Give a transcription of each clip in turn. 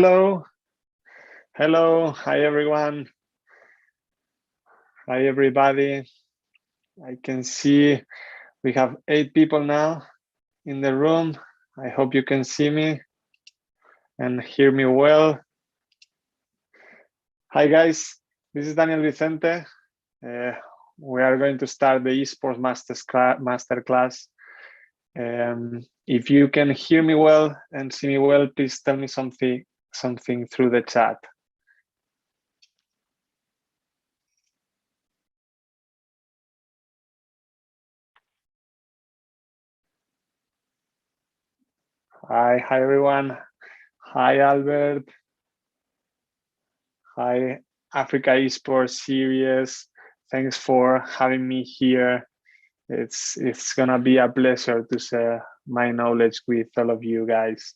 Hello, hello, hi everyone, hi everybody. I can see we have 8 people now in the room. I hope you can see me and hear me well. Hi guys, this is Daniel Vicente. We are going to start the esports masterclass. If you can hear me well and see me well, please tell me something through the chat. Hi everyone. Hi Albert. Hi Africa Esports Series. Thanks for having me here. It's gonna be a pleasure to share my knowledge with all of you guys.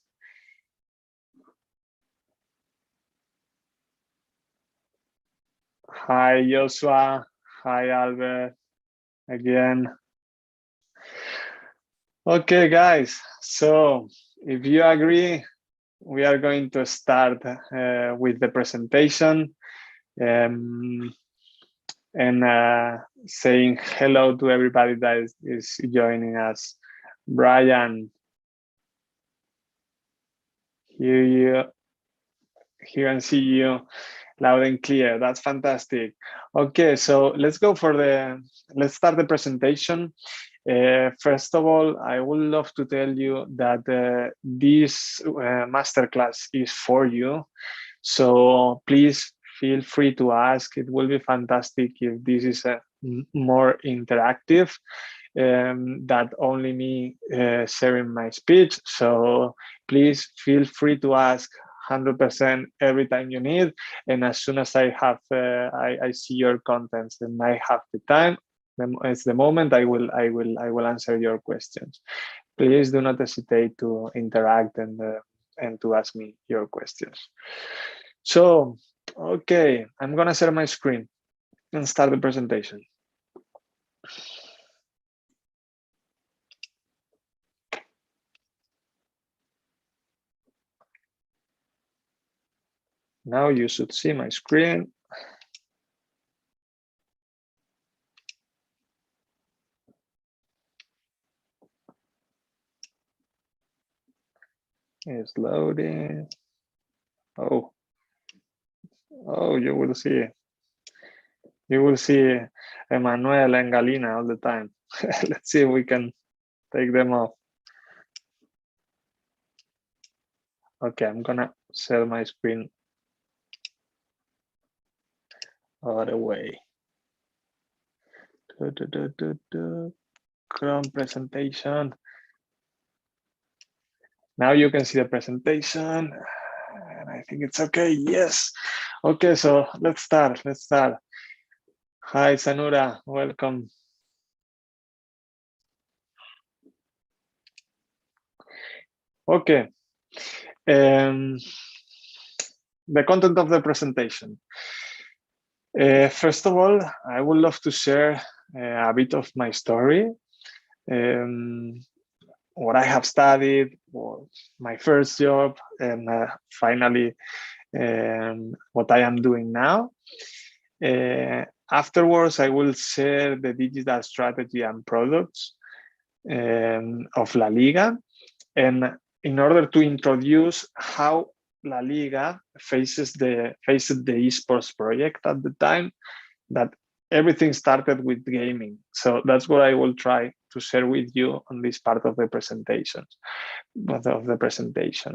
Hi Joshua. Hi Albert. Again. Okay, guys. So if you agree, we are going to start with the presentation. And saying hello to everybody that is joining us. Brian, hear and see you loud and clear. That's fantastic. Okay, so let's start the presentation. First of all, I would love to tell you that this masterclass is for you. So please feel free to ask. It will be fantastic if this is more interactive that only me sharing my speech. So please feel free to ask 100% every time you need. And as soon as I have, I see your contents and I have the time, it's the moment I will answer your questions. Please do not hesitate to interact and to ask me your questions. So, okay, I'm gonna share my screen and start the presentation. Now you should see my screen. It's loading. Oh, you will see. You will see Emanuel and Galina all the time. Let's see if we can take them off. Okay, I'm gonna share my screen all the way. Chrome presentation. Now you can see the presentation, and I think it's okay. Yes. Okay, so let's start. Hi, Sanura. Welcome. Okay. The content of the presentation. First of all, I would love to share a bit of my story, what I have studied, or my first job, and finally what I am doing now. Afterwards, I will share the digital strategy and products of LaLiga, and in order to introduce how LaLiga faces the esports project at the time, that everything started with gaming. So that's what I will try to share with you on this part of the presentation.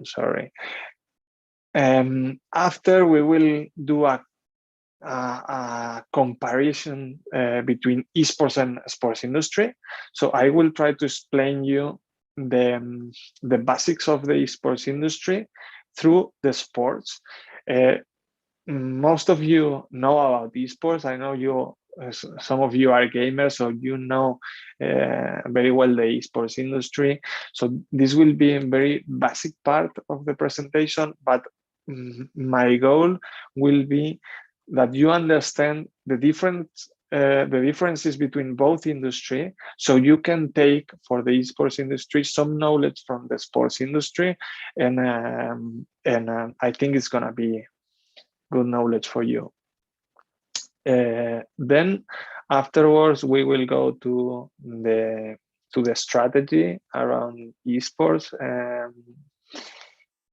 Sorry. After we will do a comparison between esports and sports industry. So I will try to explain you the basics of the esports industry through the sports. Most of you know about esports. I know you. Some of you are gamers, so you know very well the esports industry. So this will be a very basic part of the presentation, but my goal will be that you understand the different the differences between both industry, so you can take for the esports industry some knowledge from the sports industry, and I think it's gonna be good knowledge for you. Then afterwards we will go to the strategy around esports,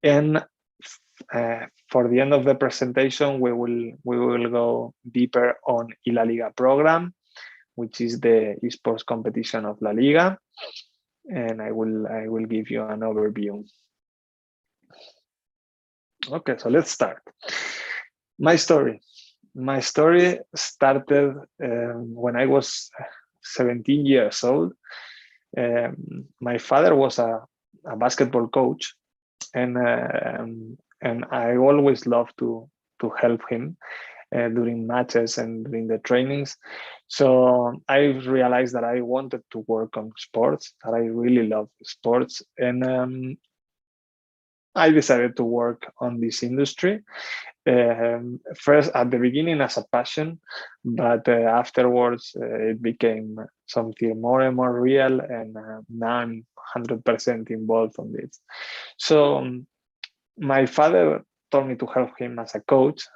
and for the end of the presentation we will go deeper on LaLiga program, which is the esports competition of LaLiga, and I will give you an overview. Okay, so let's start. My story started when I was 17 years old. My father was a basketball coach, and I always loved to help him during matches and during the trainings. So I realized that I wanted to work on sports, that I really love sports, and I decided to work on this industry. First, at the beginning, as a passion, but afterwards it became something more and more real, and now I'm 100% involved on this. So my father told me to help him as a coach.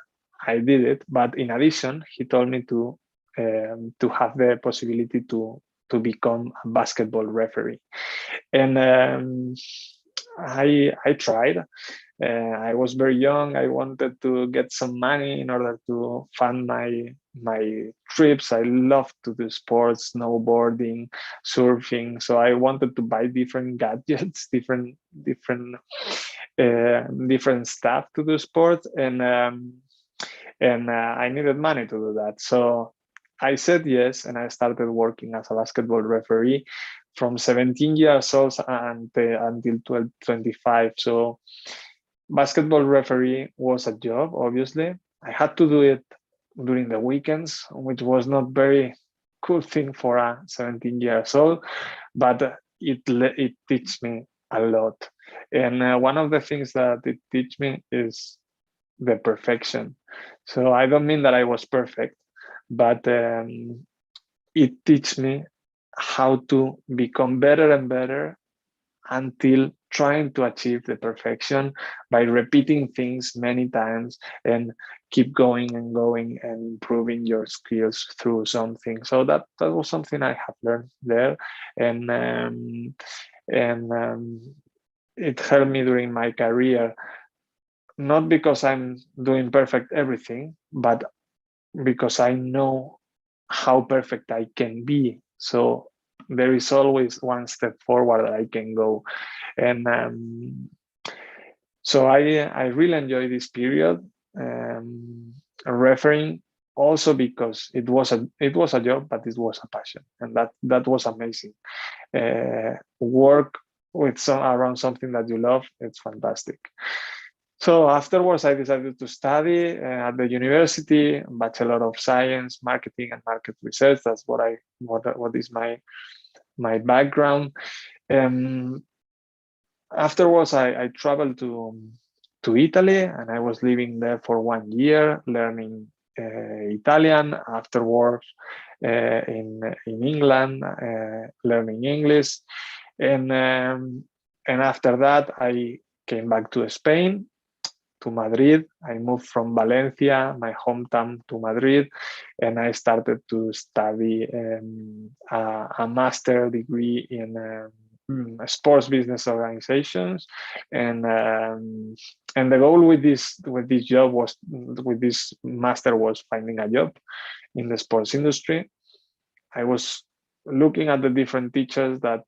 I did it, but in addition, he told me to have the possibility to become a basketball referee, and I tried. I was very young. I wanted to get some money in order to fund my trips. I love to do sports, snowboarding, surfing. So I wanted to buy different gadgets, different stuff to do sports, and I needed money to do that. So I said yes, and I started working as a basketball referee from 17 years old until 25. So basketball referee was a job, obviously. I had to do it during the weekends, which was not very cool thing for a 17 years old, but it teach me a lot. And one of the things that it teach me is the perfection. So I don't mean that I was perfect, but it teach me how to become better and better until trying to achieve the perfection by repeating things many times and keep going and going and improving your skills through something. So that was something I have learned there, and it helped me during my career, not because I'm doing perfect everything, but because I know how perfect I can be. So there is always one step forward that I can go. And so I really enjoy this period, referring, also because it was a job, but it was a passion, and that was amazing. Work with around something that you love, it's fantastic. So afterwards, I decided to study at the university, Bachelor of Science, Marketing and Market Research. That's what is my background. Afterwards, I traveled to Italy, and I was living there for 1 year, learning Italian. Afterwards, in England, learning English, and after that, I came back to Spain, to Madrid. I moved from Valencia, my hometown, to Madrid, and I started to study a master degree in sports business organizations, and the goal with this job was, with this master, was finding a job in the sports industry. I was looking at the different teachers that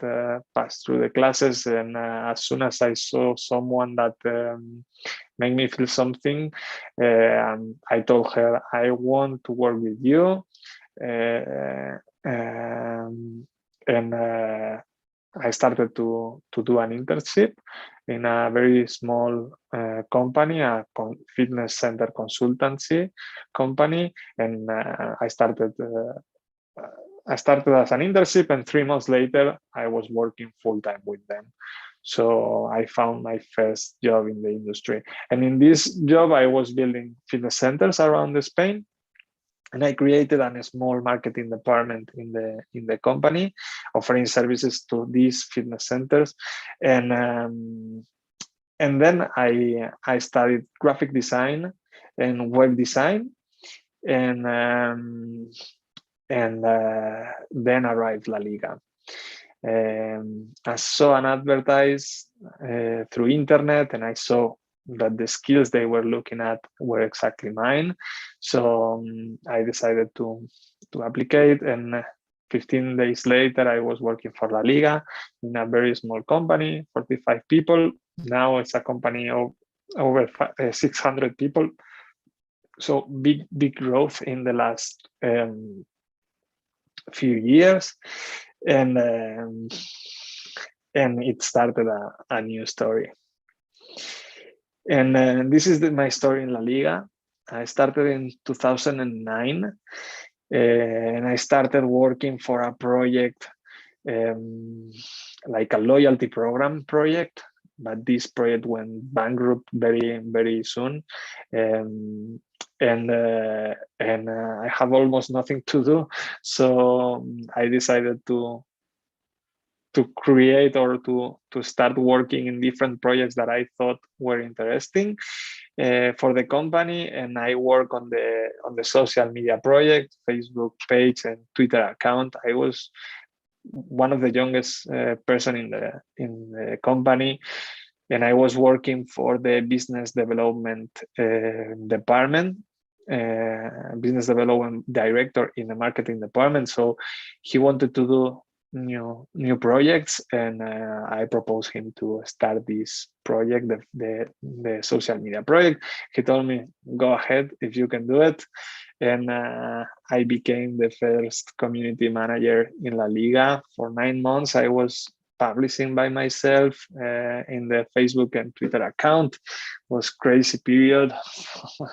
passed through the classes, and as soon as I saw someone that made me feel something, I told her, I want to work with you, and I started to do an internship in a very small company, a fitness center consultancy company, and I started as an internship, and 3 months later, I was working full-time with them. So I found my first job in the industry. And in this job, I was building fitness centers around Spain. And I created a small marketing department in the company, offering services to these fitness centers. And then I studied graphic design and web design, and then arrived LaLiga. I saw an advertise through internet, and I saw that the skills they were looking at were exactly mine. So I decided to applicate, and 15 days later, I was working for LaLiga in a very small company, 45 people. Now it's a company of over 600 people. So big growth in the last few years, and it started a new story. And this is my story in LaLiga. I started in 2009, and I started working for a project, like a loyalty program project, but this project went bankrupt very soon. And I have almost nothing to do, so I decided to create or to start working in different projects that I thought were interesting for the company. And I work on the social media project, Facebook page and Twitter account. I was one of the youngest person in the company, and I was working for the business development department, business development director in the marketing department. So he wanted to do new projects, and I proposed him to start this project, the social media project. He told me, go ahead if you can do it. And I became the first community manager in LaLiga. For 9 months, I was publishing by myself in the Facebook and Twitter account. It was crazy period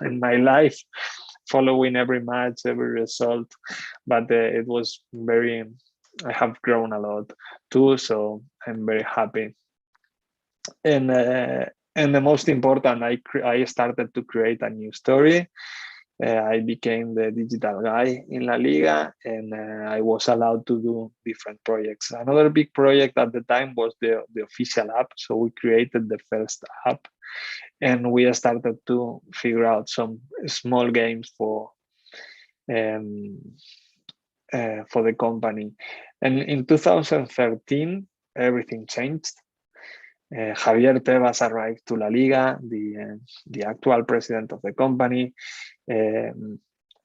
in my life, following every match, every result. But it was I have grown a lot too, so I'm very happy. And the most important, I started to create a new story. I became the digital guy in LaLiga, and I was allowed to do different projects. Another big project at the time was the official app. So we created the first app, and we started to figure out some small games for the company. And in 2013, everything changed. Javier Tebas arrived to LaLiga, the actual president of the company.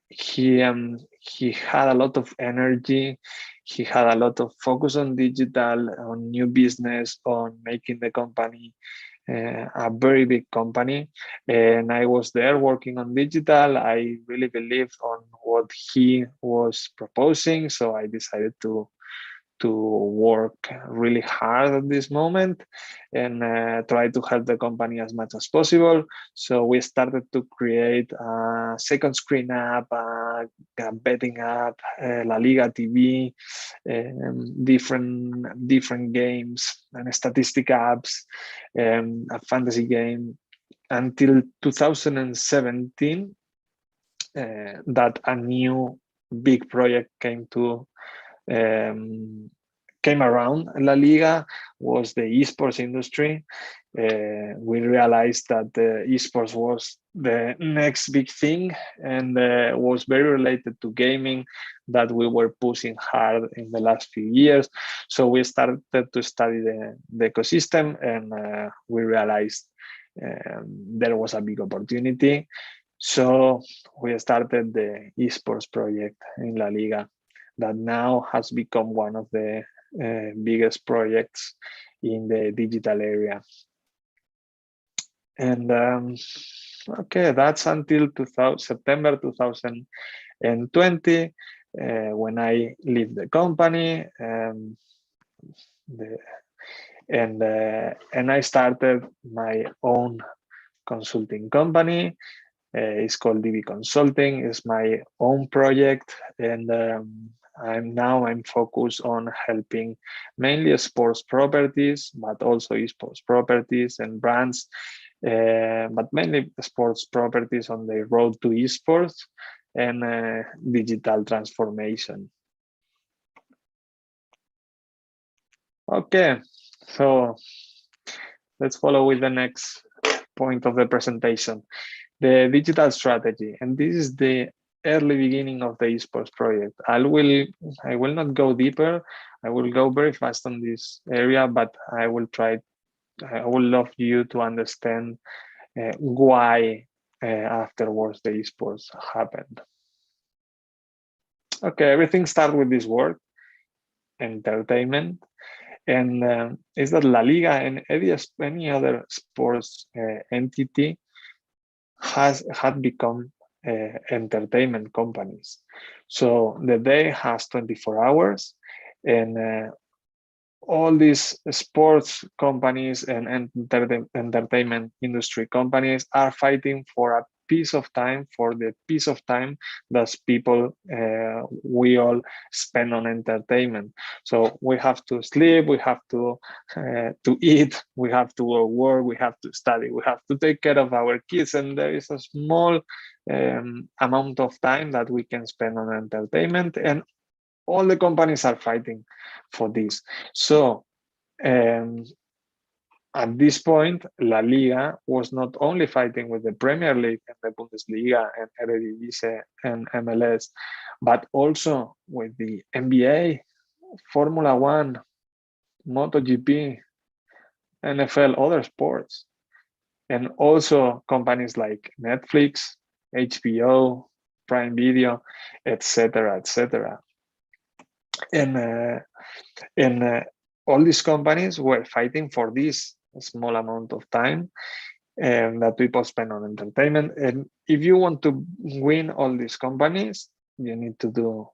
He had a lot of energy. He had a lot of focus on digital, on new business, on making the company a very big company. And I was there working on digital. I really believed on what he was proposing, so I decided to work really hard at this moment and try to help the company as much as possible. So we started to create a second screen app, a betting app, LaLiga TV, different games and statistic apps, a fantasy game, until 2017 that a new big project came around. LaLiga was the esports industry. We realized that the esports was the next big thing, and was very related to gaming that we were pushing hard in the last few years. So we started to study the ecosystem, and we realized there was a big opportunity. So we started the esports project in LaLiga that now has become one of the biggest projects in the digital area. And okay, that's until September 2020, when I leave the company, and I started my own consulting company. It's called DB Consulting. It's my own project, and I'm focused on helping mainly sports properties, but also esports properties and brands, but mainly sports properties on the road to esports. and digital transformation. Okay, so let's follow with the next point of the presentation, the digital strategy. And this is the early beginning of the esports project. I will not go deeper. I will go very fast on this area, but I would love you to understand why afterwards the esports happened. Okay, everything starts with this word, entertainment. And is that LaLiga and any other sports entity had become entertainment companies. So the day has 24 hours, and all these sports companies and entertainment industry companies are fighting for a piece of time, for the piece of time that people we all spend on entertainment. So we have to sleep, we have to eat, we have to work, we have to study, we have to take care of our kids, and there is a small amount of time that we can spend on entertainment, and all the companies are fighting for this. So at this point, La Liga was not only fighting with the Premier League and the Bundesliga and Eredivisie and MLS, but also with the NBA, Formula One, MotoGP, NFL, other sports, and also companies like Netflix, HBO, Prime Video, etc., etc. And all these companies were fighting for this small amount of time that people spend on entertainment. And if you want to win all these companies, you need to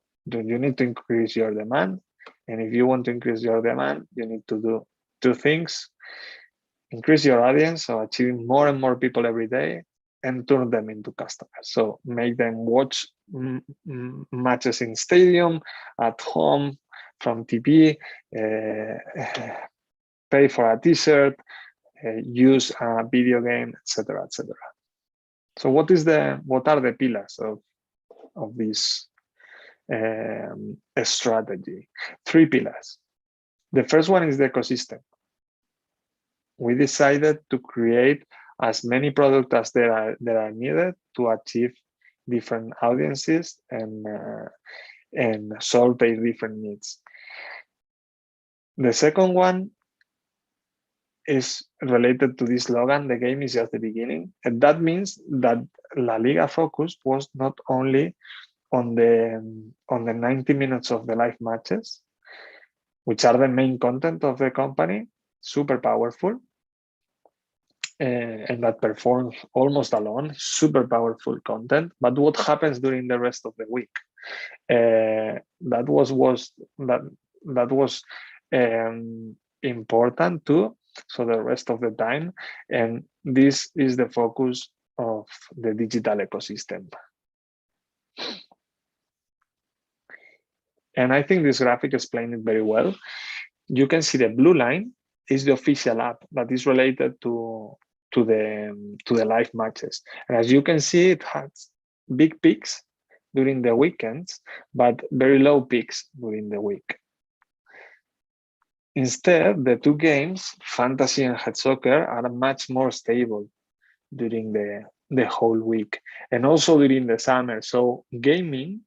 increase your demand. And if you want to increase your demand, you need to do two things: increase your audience, so achieving more and more people every day, and turn them into customers. So make them watch matches in stadium, at home, from TV, pay for a t-shirt, use a video game, etc., etc. So what are the pillars of this strategy? 3 pillars. The first one is the ecosystem. We decided to create as many products as there are needed to achieve different audiences and solve their different needs. The second one is related to this slogan: the game is just the beginning. And that means that La Liga focus was not only on the 90 minutes of the live matches, which are the main content of the company, super powerful, and that performs almost alone, super powerful content. But what happens during the rest of the week? That was important too. So the rest of the time, and this is the focus of the digital ecosystem. And I think this graphic explains it very well. You can see the blue line is the official app that is related to the live matches. And as you can see, it has big peaks during the weekends, but very low peaks during the week. Instead, the 2 games, fantasy and head soccer, are much more stable during the whole week and also during the summer. So gaming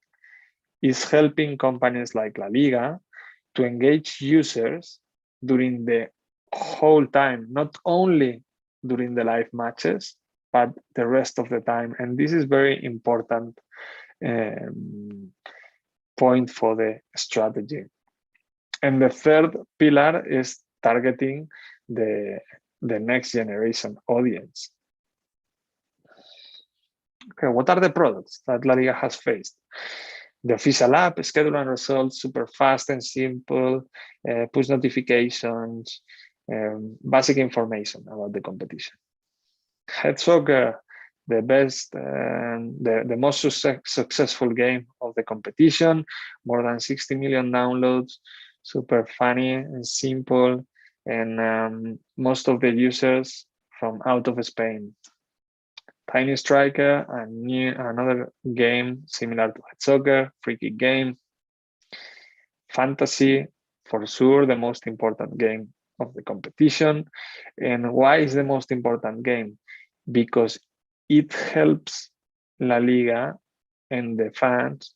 is helping companies like La Liga to engage users during the whole time, not only during the live matches, but the rest of the time. And this is very important point for the strategy. And the third pillar is targeting the next generation audience. Okay, what are the products that La Liga has faced? The official app, schedule and results, super fast and simple, push notifications, basic information about the competition. Head soccer, the best, the most successful game of the competition, more than 60 million downloads, super funny and simple, and most of the users from out of Spain. Tiny Striker, another game similar to Head Soccer, free kick game. Fantasy, for sure, the most important game of the competition. And why is the most important game? Because it helps La Liga and the fans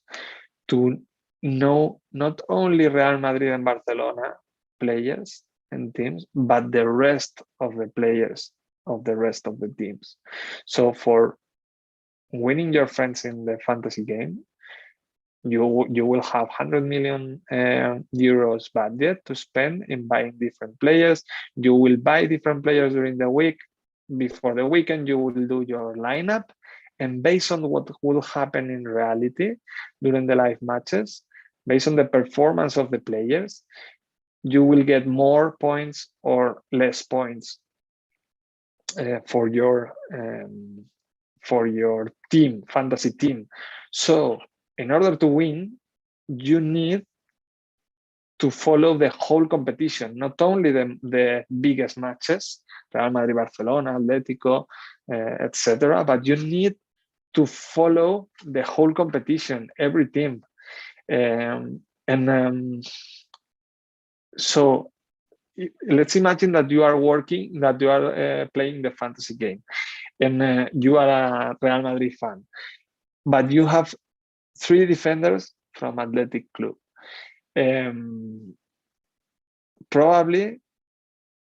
to know not only Real Madrid and Barcelona players and teams, but the rest of the players of the rest of the teams. So for winning your friends in the fantasy game, you will have 100 million euros budget to spend in buying different players. You will buy different players during the week. Before the weekend, you will do your lineup. And based on what will happen in reality during the live matches, based on the performance of the players, you will get more points or less points for your team, fantasy team. So in order to win, you need to follow the whole competition, not only the biggest matches, Real Madrid, Barcelona, Atletico, etc., but you need to follow the whole competition, every team. So let's imagine that you are playing the fantasy game, and you are a Real Madrid fan, but you have 3 defenders from Athletic Club. Probably,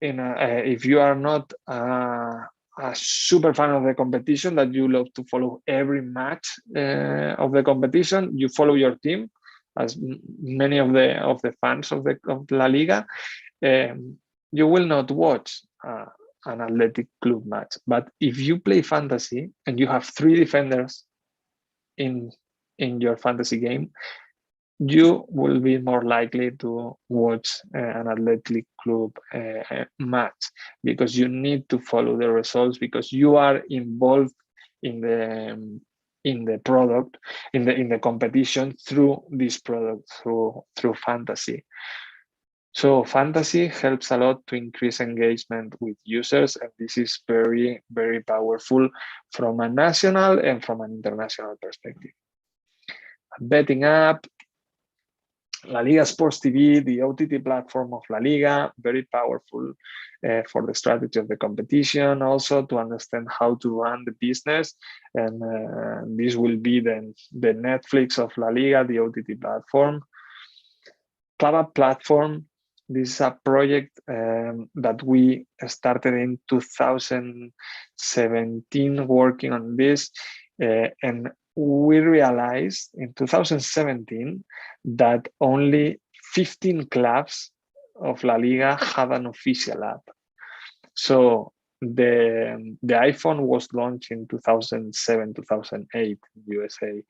if you are not a super fan of the competition, that you love to follow every match of the competition, you follow your team, as many of the fans of La Liga. You will not watch an Athletic Club match. But if you play fantasy and you have 3 defenders in your fantasy game, you will be more likely to watch an Athletic Club match, because you need to follow the results, because you are involved in the product, in the competition through this product, through fantasy. So fantasy helps a lot to increase engagement with users, and this is very, very powerful from a national and from an international perspective. A betting app, LaLiga Sports TV, the OTT platform of La Liga, very powerful for the strategy of the competition, also to understand how to run the business. And this will be the Netflix of La Liga, the OTT platform. Club platform, this is a project that we started in 2017 working on this, and we realized in 2017 that only 15 clubs of La Liga had an official app. So the iPhone was launched in 2007, 2008 in USA.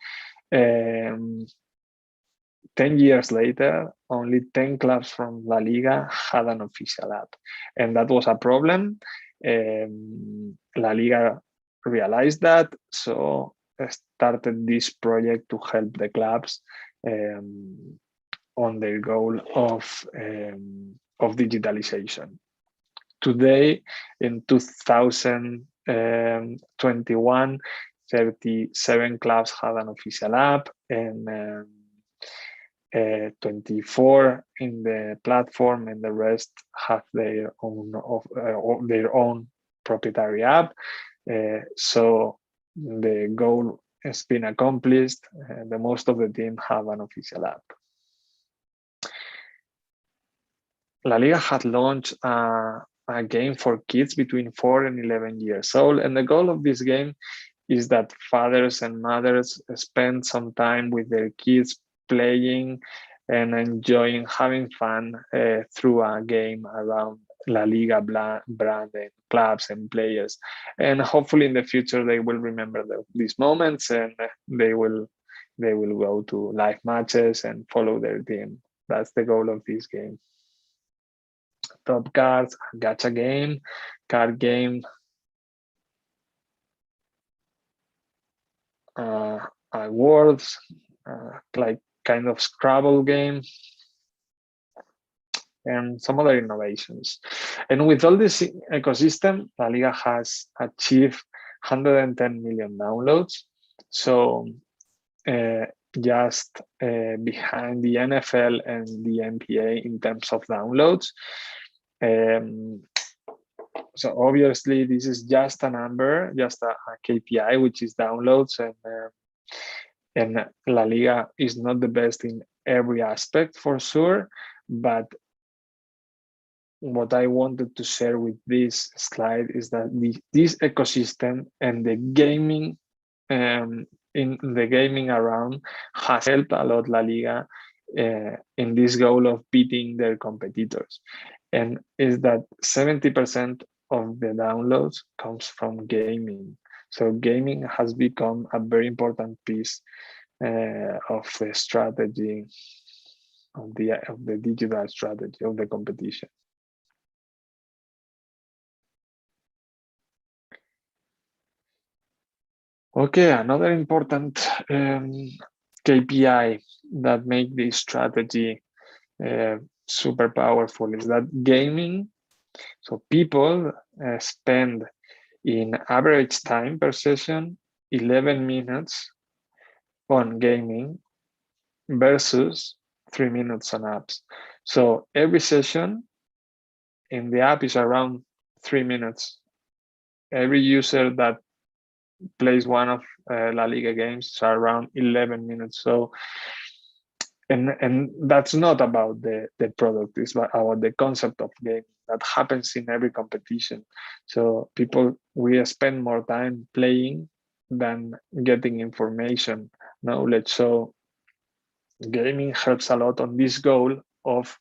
10 years later, only 10 clubs from La Liga had an official app. And that was a problem. La Liga realized that, so started this project to help the clubs on their goal of digitalization. Today, in 2021, 37 clubs have an official app, and 24 in the platform, and the rest have their own proprietary app. So the goal has been accomplished. The most of the team have an official app. La Liga had launched a game for kids between 4 and 11 years old, and the goal of this game is that fathers and mothers spend some time with their kids playing and enjoying, having fun through a game around La Liga brand and clubs and players. And hopefully in the future they will remember these moments, and they will go to live matches and follow their team. That's the goal of this game. Top cards, gacha game, card game, awards, like kind of Scrabble game, and some other innovations. And with all this ecosystem, La Liga has achieved 110 million downloads. So just behind the NFL and the NBA in terms of downloads. So obviously this is just a number, just a KPI, which is downloads, and LaLiga is not the best in every aspect for sure, but what I wanted to share with this slide is that this ecosystem and the gaming in the gaming around has helped a lot LaLiga in this goal of beating their competitors, and is that 70% of the downloads comes from gaming. So gaming has become a very important piece of the strategy of the digital strategy of the competition. Okay, another important KPI that make this strategy super powerful is that gaming. So people spend in average time per session 11 minutes on gaming versus 3 minutes on apps. So every session in the app is around 3 minutes. Every user that plays one of LaLiga games is around 11 minutes. So, and that's not about the product, it's about the concept of game that happens in every competition. So we spend more time playing than getting information, knowledge. So gaming helps a lot on this goal of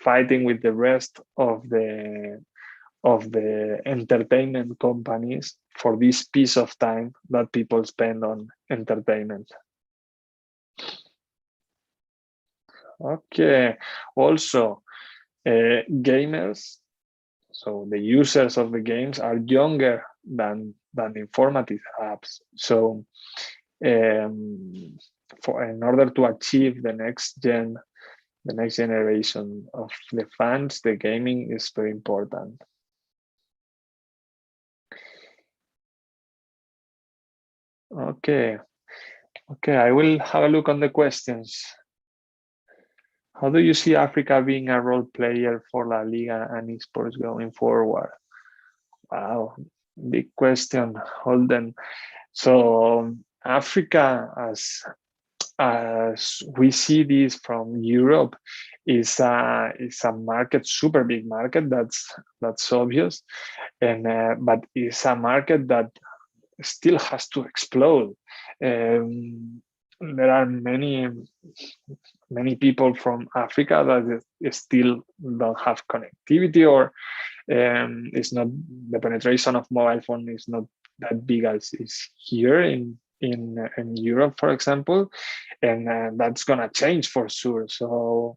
fighting with the rest of the entertainment companies for this piece of time that people spend on entertainment. Okay, also gamers, so the users of the games are younger than informative apps. So in order to achieve the next generation of the fans, the gaming is very important. Okay, I will have a look on the questions. How do you see Africa being a role player for LaLiga and esports going forward? Wow, big question, Holden. So Africa, as we see this from Europe, is a market, super big market. That's obvious, and but it's a market that still has to explode. There are many people from Africa that still don't have connectivity, or it's not, the penetration of mobile phone is not that big as is here in Europe, for example, and that's gonna change for sure. So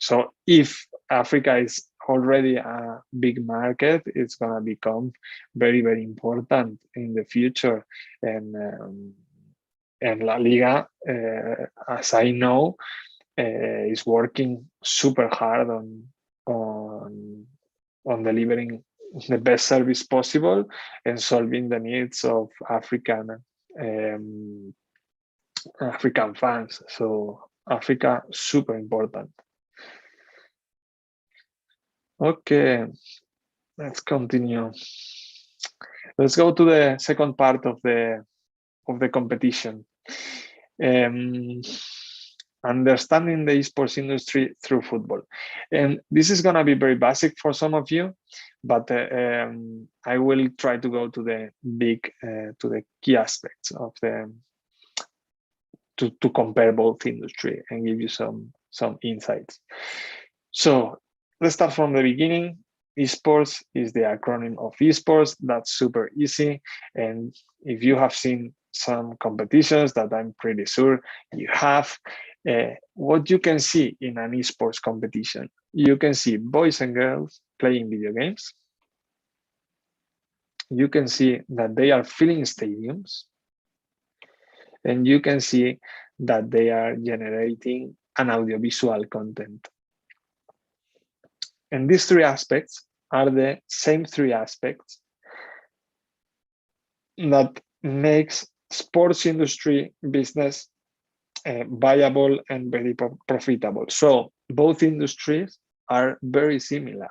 so if Africa is already a big market, it's gonna become very, very important in the future. And LaLiga, as I know, is working super hard on delivering the best service possible and solving the needs of African fans. So Africa, super important. Okay, let's continue. Let's go to the second part of the competition. Understanding the esports industry through football, and this is going to be very basic for some of you, but I will try to go to the to the key aspects of to compare both industry and give you some insights. So let's start from the beginning. Esports is the acronym of esports. That's super easy, and if you have seen some competitions that I'm pretty sure you have, what you can see in an esports competition, you can see boys and girls playing video games. You can see that they are filling stadiums, and you can see that they are generating an audiovisual content. And these three aspects are the same three aspects that makes sports industry business viable and very profitable. So both industries are very similar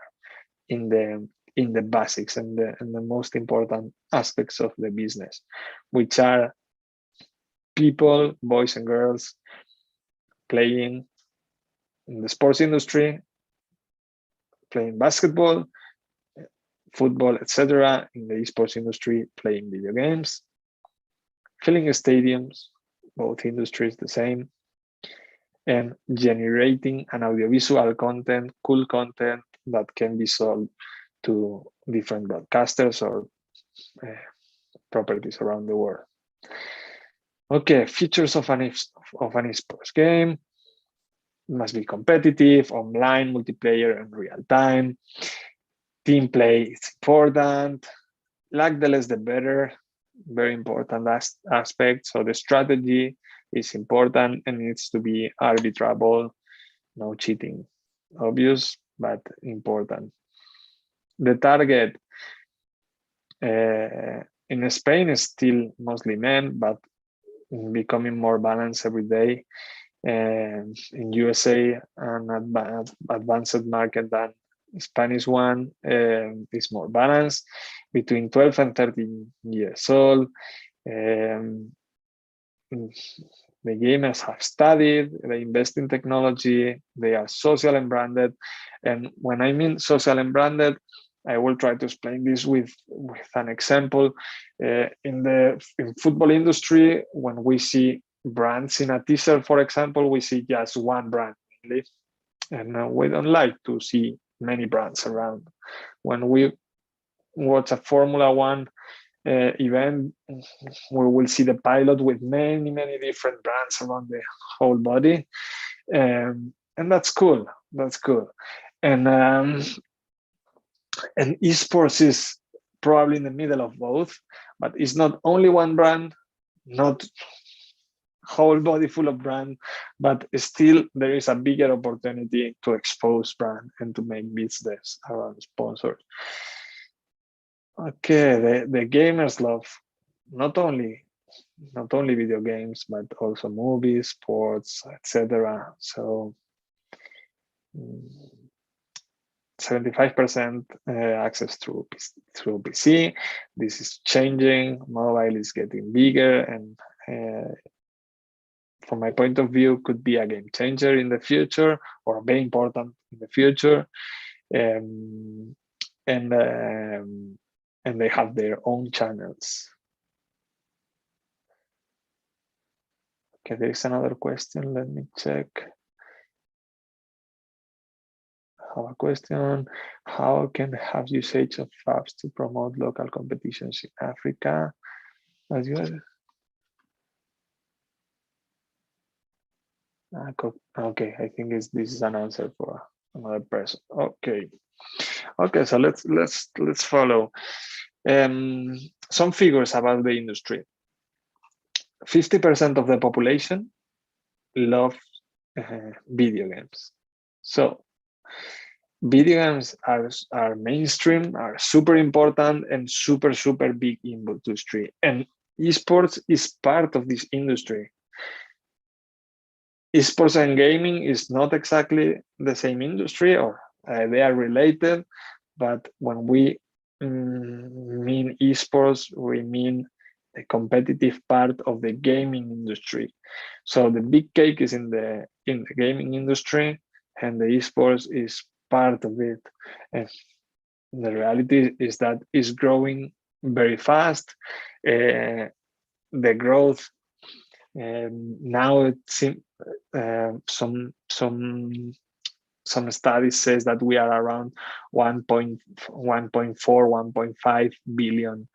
in the basics and the most important aspects of the business, which are people, boys and girls, playing in the sports industry, playing basketball, football, etc. In the esports industry, playing video games, filling stadiums, both industries the same, and generating an audiovisual content, cool content that can be sold to different broadcasters or properties around the world. Okay, features of an esports game. It must be competitive, online, multiplayer, and real time. Team play is important. Like the less the better, very important aspect. So the strategy is important and needs to be arbitrable, no cheating. Obvious, but important. The target in Spain is still mostly men, but becoming more balanced every day. In USA, an advanced market than Spanish one is more balanced, between 12 and 13 years old. The gamers have studied, they invest in technology, they are social and branded. And when I mean social and branded, I will try to explain this with an example. In football industry, when we see brands in a t-shirt, for example, we see just one brand mainly. And we don't like to see many brands around. When we watch a Formula One event, we will see the pilot with many different brands around the whole body, and that's cool. That's cool. And esports is probably in the middle of both, but it's not only one brand, not whole body full of brand, but still there is a bigger opportunity to expose brand and to make business around sponsors. Okay, the gamers love not only video games, but also movies, sports, etc. So 75% access through PC. This is changing. Mobile is getting bigger, and from my point of view, could be a game changer in the future, or very important in the future. And they have their own channels. Okay, there is another question. Let me check. I have a question. How can have usage of apps to promote local competitions in Africa? As you okay, I think this is an answer for another person. Okay, so let's follow. Some figures about the industry. 50% of the population love video games. So video games are mainstream, are super important, and super big industry. And esports is part of this industry. Esports and gaming is not exactly the same industry, or they are related, but when we mean esports, we mean the competitive part of the gaming industry. So the big cake is in the gaming industry, and the esports is part of it. And the reality is that it's growing very fast. The growth now it seems some studies says that we are around 1.4 1.5 billion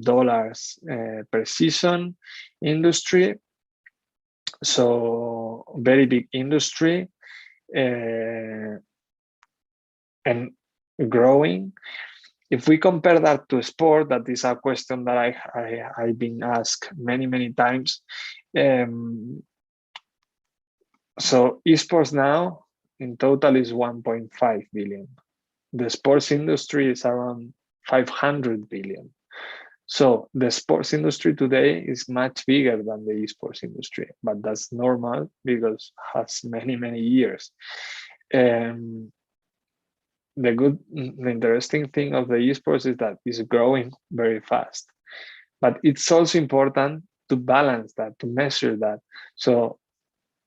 dollars per season industry. So very big industry and growing. If we compare that to sport, that is a question that I've been asked many times. So esports now in total is 1.5 billion. The sports industry is around 500 billion. So the sports industry today is much bigger than the esports industry, but that's normal because it has many years. Um, the interesting thing of the esports is that it's growing very fast, but it's also important to balance that, to measure that. So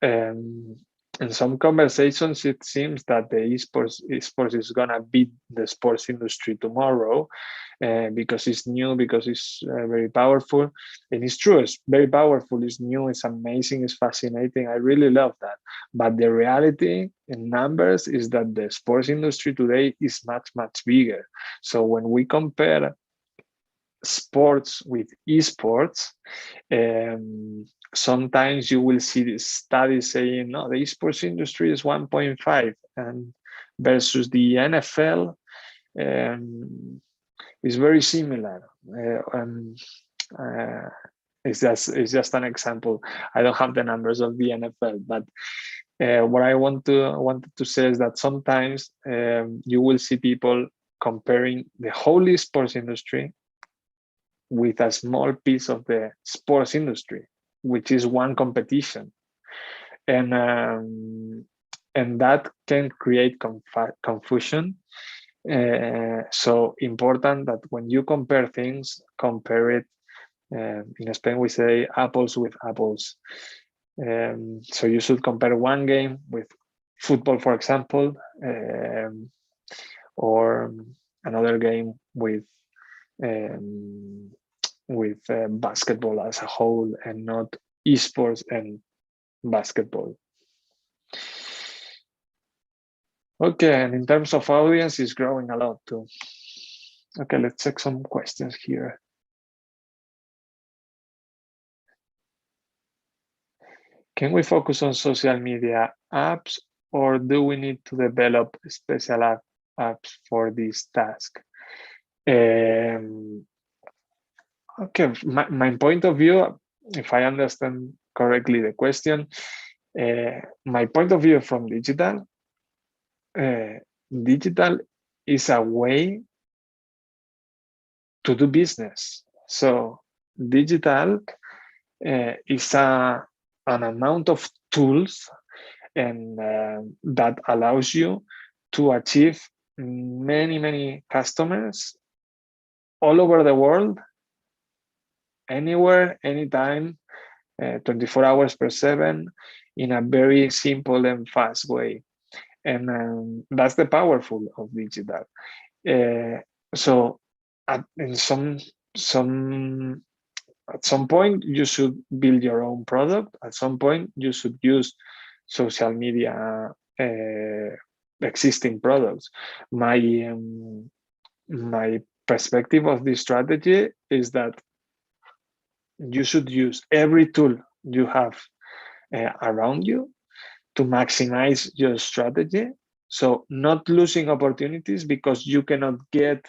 um, in some conversations, it seems that the esports is gonna beat the sports industry tomorrow because it's new, because it's very powerful, and it's true. It's very powerful. It's new. It's amazing. It's fascinating. I really love that. But the reality in numbers is that the sports industry today is much bigger. So when we compare sports with esports, sometimes you will see this study saying, no, the esports industry is 1.5 and versus the NFL is very similar. Uh, it's just an example. I don't have the numbers of the NFL, but what I wanted to say is that sometimes you will see people comparing the whole esports industry with a small piece of the sports industry, which is one competition, and that can create confusion. So important that when you compare things, compare it. In Spain, we say apples with apples. So you should compare one game with football, for example, or another game um, with basketball as a whole, and not esports and basketball. Okay, and in terms of audience, it's growing a lot too. Okay, let's check some questions here. Can we focus on social media apps, or do we need to develop special apps for this task? Okay, my point of view, if I understand correctly the question, my point of view from digital, digital is a way to do business. So digital is an amount of tools and that allows you to achieve many customers all over the world, anywhere, anytime, 24 hours per 7, in a very simple and fast way. And that's the powerful of digital. So in at some point you should build your own product. At some point you should use social media existing products. My perspective of this strategy is that you should use every tool you have around you to maximize your strategy. So not losing opportunities because you cannot get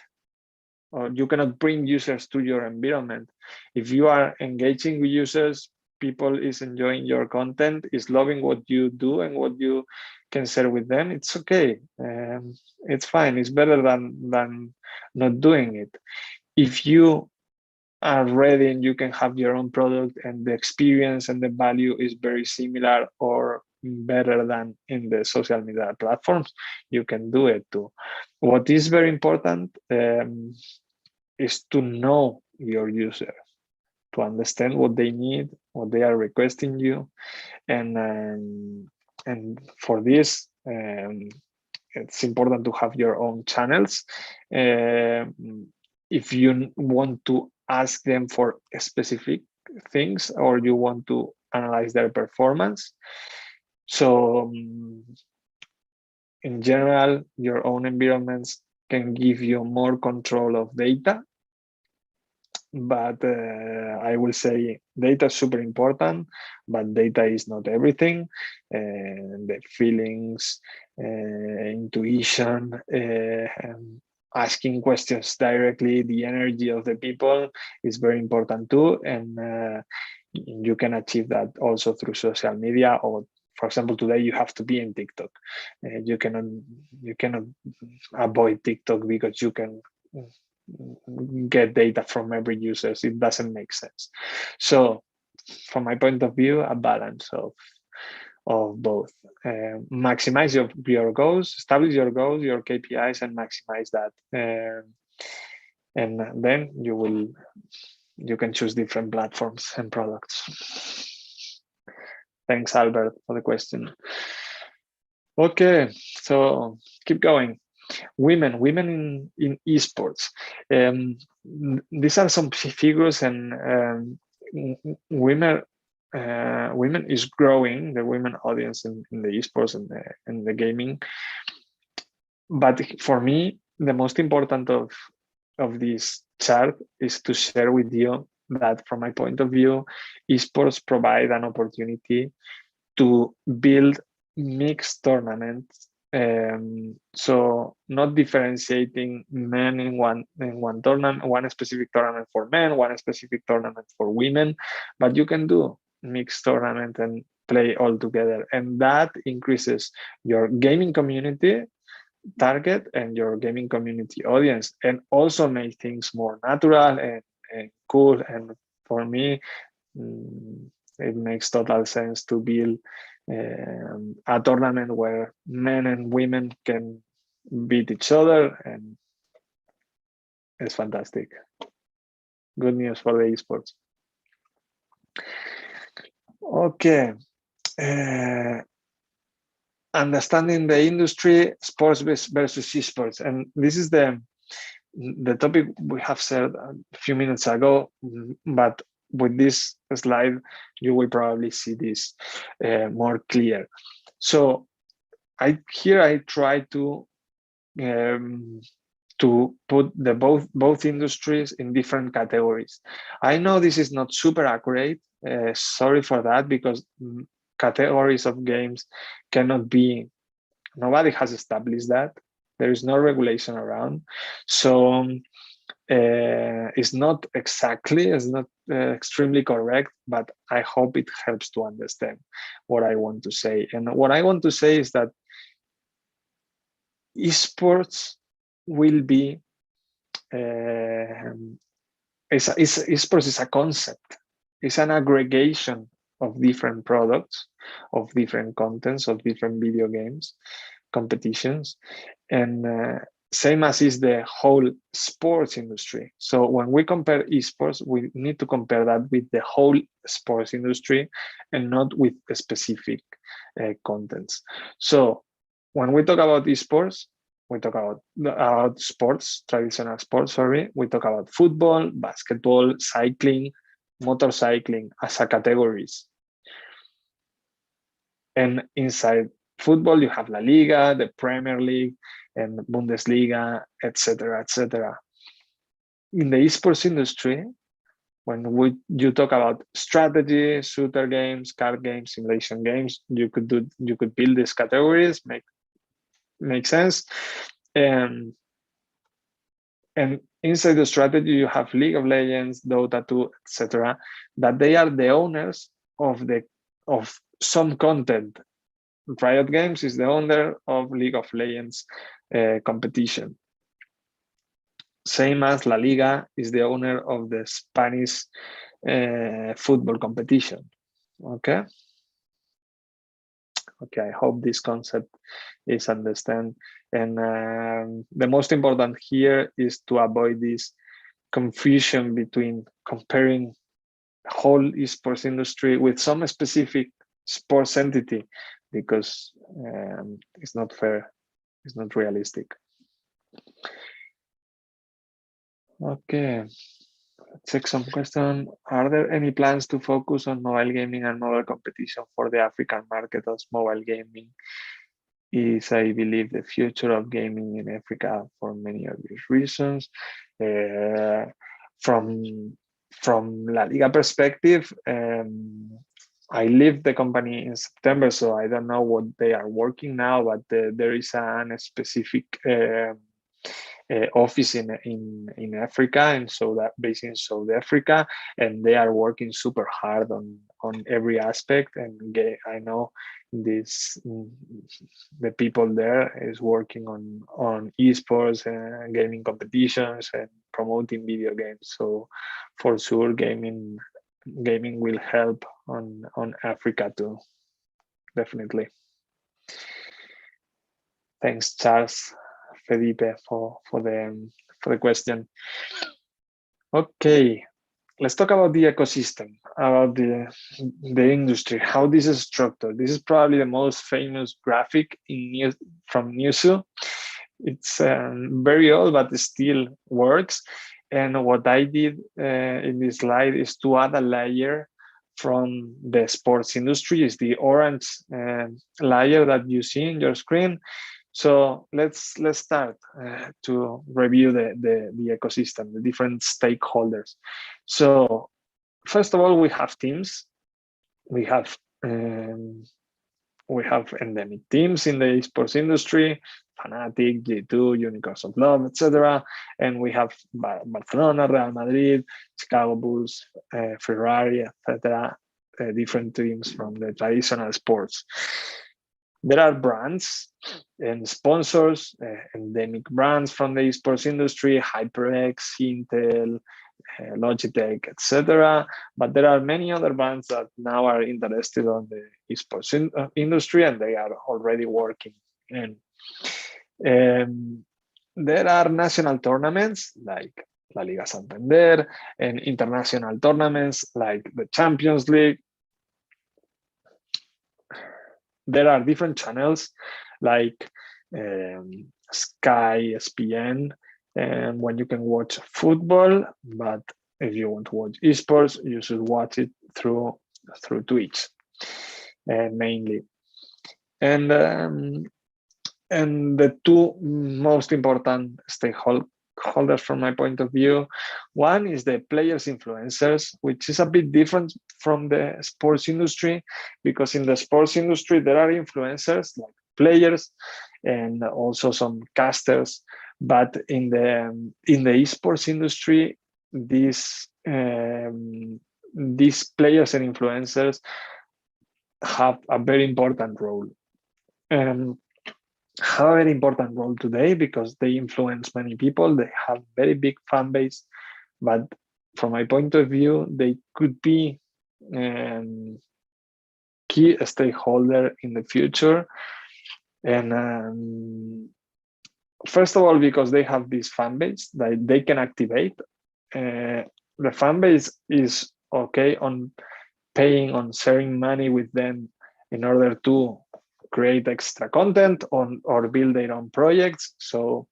or you cannot bring users to your environment. If you are engaging with users, people is enjoying your content, is loving what you do and what you can share with them, it's okay. It's fine. It's better than not doing it. If you are ready and you can have your own product and the experience and the value is very similar or better than in the social media platforms, you can do it too. What is very important is to know your users, to understand what they need, what they are requesting you, and for this, it's important to have your own channels. If you want to ask them for specific things or you want to analyze their performance. So in general, your own environments can give you more control of data, but I will say data is super important, but data is not everything. The feelings, intuition, asking questions directly, the energy of the people is very important too. And you can achieve that also through social media. Or for example, today you have to be in TikTok. You cannot avoid TikTok because you can get data from every user. It doesn't make sense. So from my point of view, a balance of both. Maximize your goals, establish your goals, your KPIs, and maximize that. And then you can choose different platforms and products. Thanks, Albert, for the question. Okay, so keep going. Women in esports. These are some figures, and women is growing, the women audience in the esports and the gaming. But for me, the most important of this chart is to share with you that from my point of view, esports provide an opportunity to build mixed tournaments. So not differentiating men in one tournament, one specific tournament for men, one specific tournament for women, but you can do mixed tournament and play all together, and that increases your gaming community target and your gaming community audience, and also make things more natural and cool. And for me, it makes total sense to build a tournament where men and women can beat each other, and it's fantastic. Good news for the esports. Okay. Understanding the industry, sports versus esports, and this is the topic we have said a few minutes ago, but with this slide you will probably see this more clear. So I try to put the both industries in different categories. I know this is not super accurate, sorry for that, because categories of games cannot be, nobody has established that. There is no regulation around. So it's not extremely correct, but I hope it helps to understand what I want to say. And what I want to say is that esports will be, esports is a concept. It's an aggregation of different products, of different contents, of different video games, competitions, and same as is the whole sports industry. So when we compare esports, we need to compare that with the whole sports industry and not with specific contents. So when we talk about esports, we talk about sports, traditional sports, sorry. We talk about football, basketball, cycling, motorcycling as a categories. And inside football, you have LaLiga, the Premier League, and Bundesliga, etc., etc. In the esports industry, when you talk about strategy, shooter games, card games, simulation games, you could build these categories, make sense. And inside the strategy, you have League of Legends, Dota 2, etc., that they are the owners of some content. Riot Games is the owner of League of Legends competition. Same as LaLiga is the owner of the Spanish football competition. Okay. Okay, I hope this concept is understood. And the most important here is to avoid this confusion between comparing whole esports industry with some specific sports entity, because it's not fair, it's not realistic. Okay, let's check some question. Are there any plans to focus on mobile gaming and mobile competition for the African market, as mobile gaming is, I believe, the future of gaming in Africa for many obvious reasons? From LaLiga perspective, I left the company in September, so I don't know what they are working now, but there is a specific office in Africa, and so that based in South Africa, and they are working super hard on every aspect. And I know this the people there is working on esports and gaming competitions and promoting video games. So for sure, gaming will help on Africa too. Definitely. Thanks, Charles, Felipe, for the question. Okay, let's talk about the ecosystem, about the industry, how this is structured. This is probably the most famous graphic from Newzoo. It's very old, but it still works. And what I did in this slide is to add a layer from the sports industry. Is the orange layer that you see in your screen. So let's start to review the ecosystem, the different stakeholders. So first of all, we have teams. We have endemic teams in the esports industry, Fnatic, G2, Unicorns of Love, etc. And we have Barcelona, Real Madrid, Chicago Bulls, Ferrari, etc. Different teams from the traditional sports. There are brands and sponsors, endemic brands from the esports industry, HyperX, Intel, Logitech, etc. But there are many other brands that now are interested on the esports industry, and they are already working. And there are national tournaments like LaLiga Santander, and international tournaments like the Champions League. There are different channels like Sky, ESPN, and when you can watch football, but if you want to watch esports, you should watch it through Twitch, mainly. And the two most important stakeholders from my point of view, one is the players influencers, which is a bit different from the sports industry, because in the sports industry there are influencers like players and also some casters, but in the esports industry, these players and influencers have a very important role. Have a very important role today because they influence many people. They have very big fan base, but from my point of view, they could be key stakeholder in the future. And first of all, because they have this fan base that they can activate. The fan base is okay on paying, on sharing money with them in order to create extra content or build their own projects. So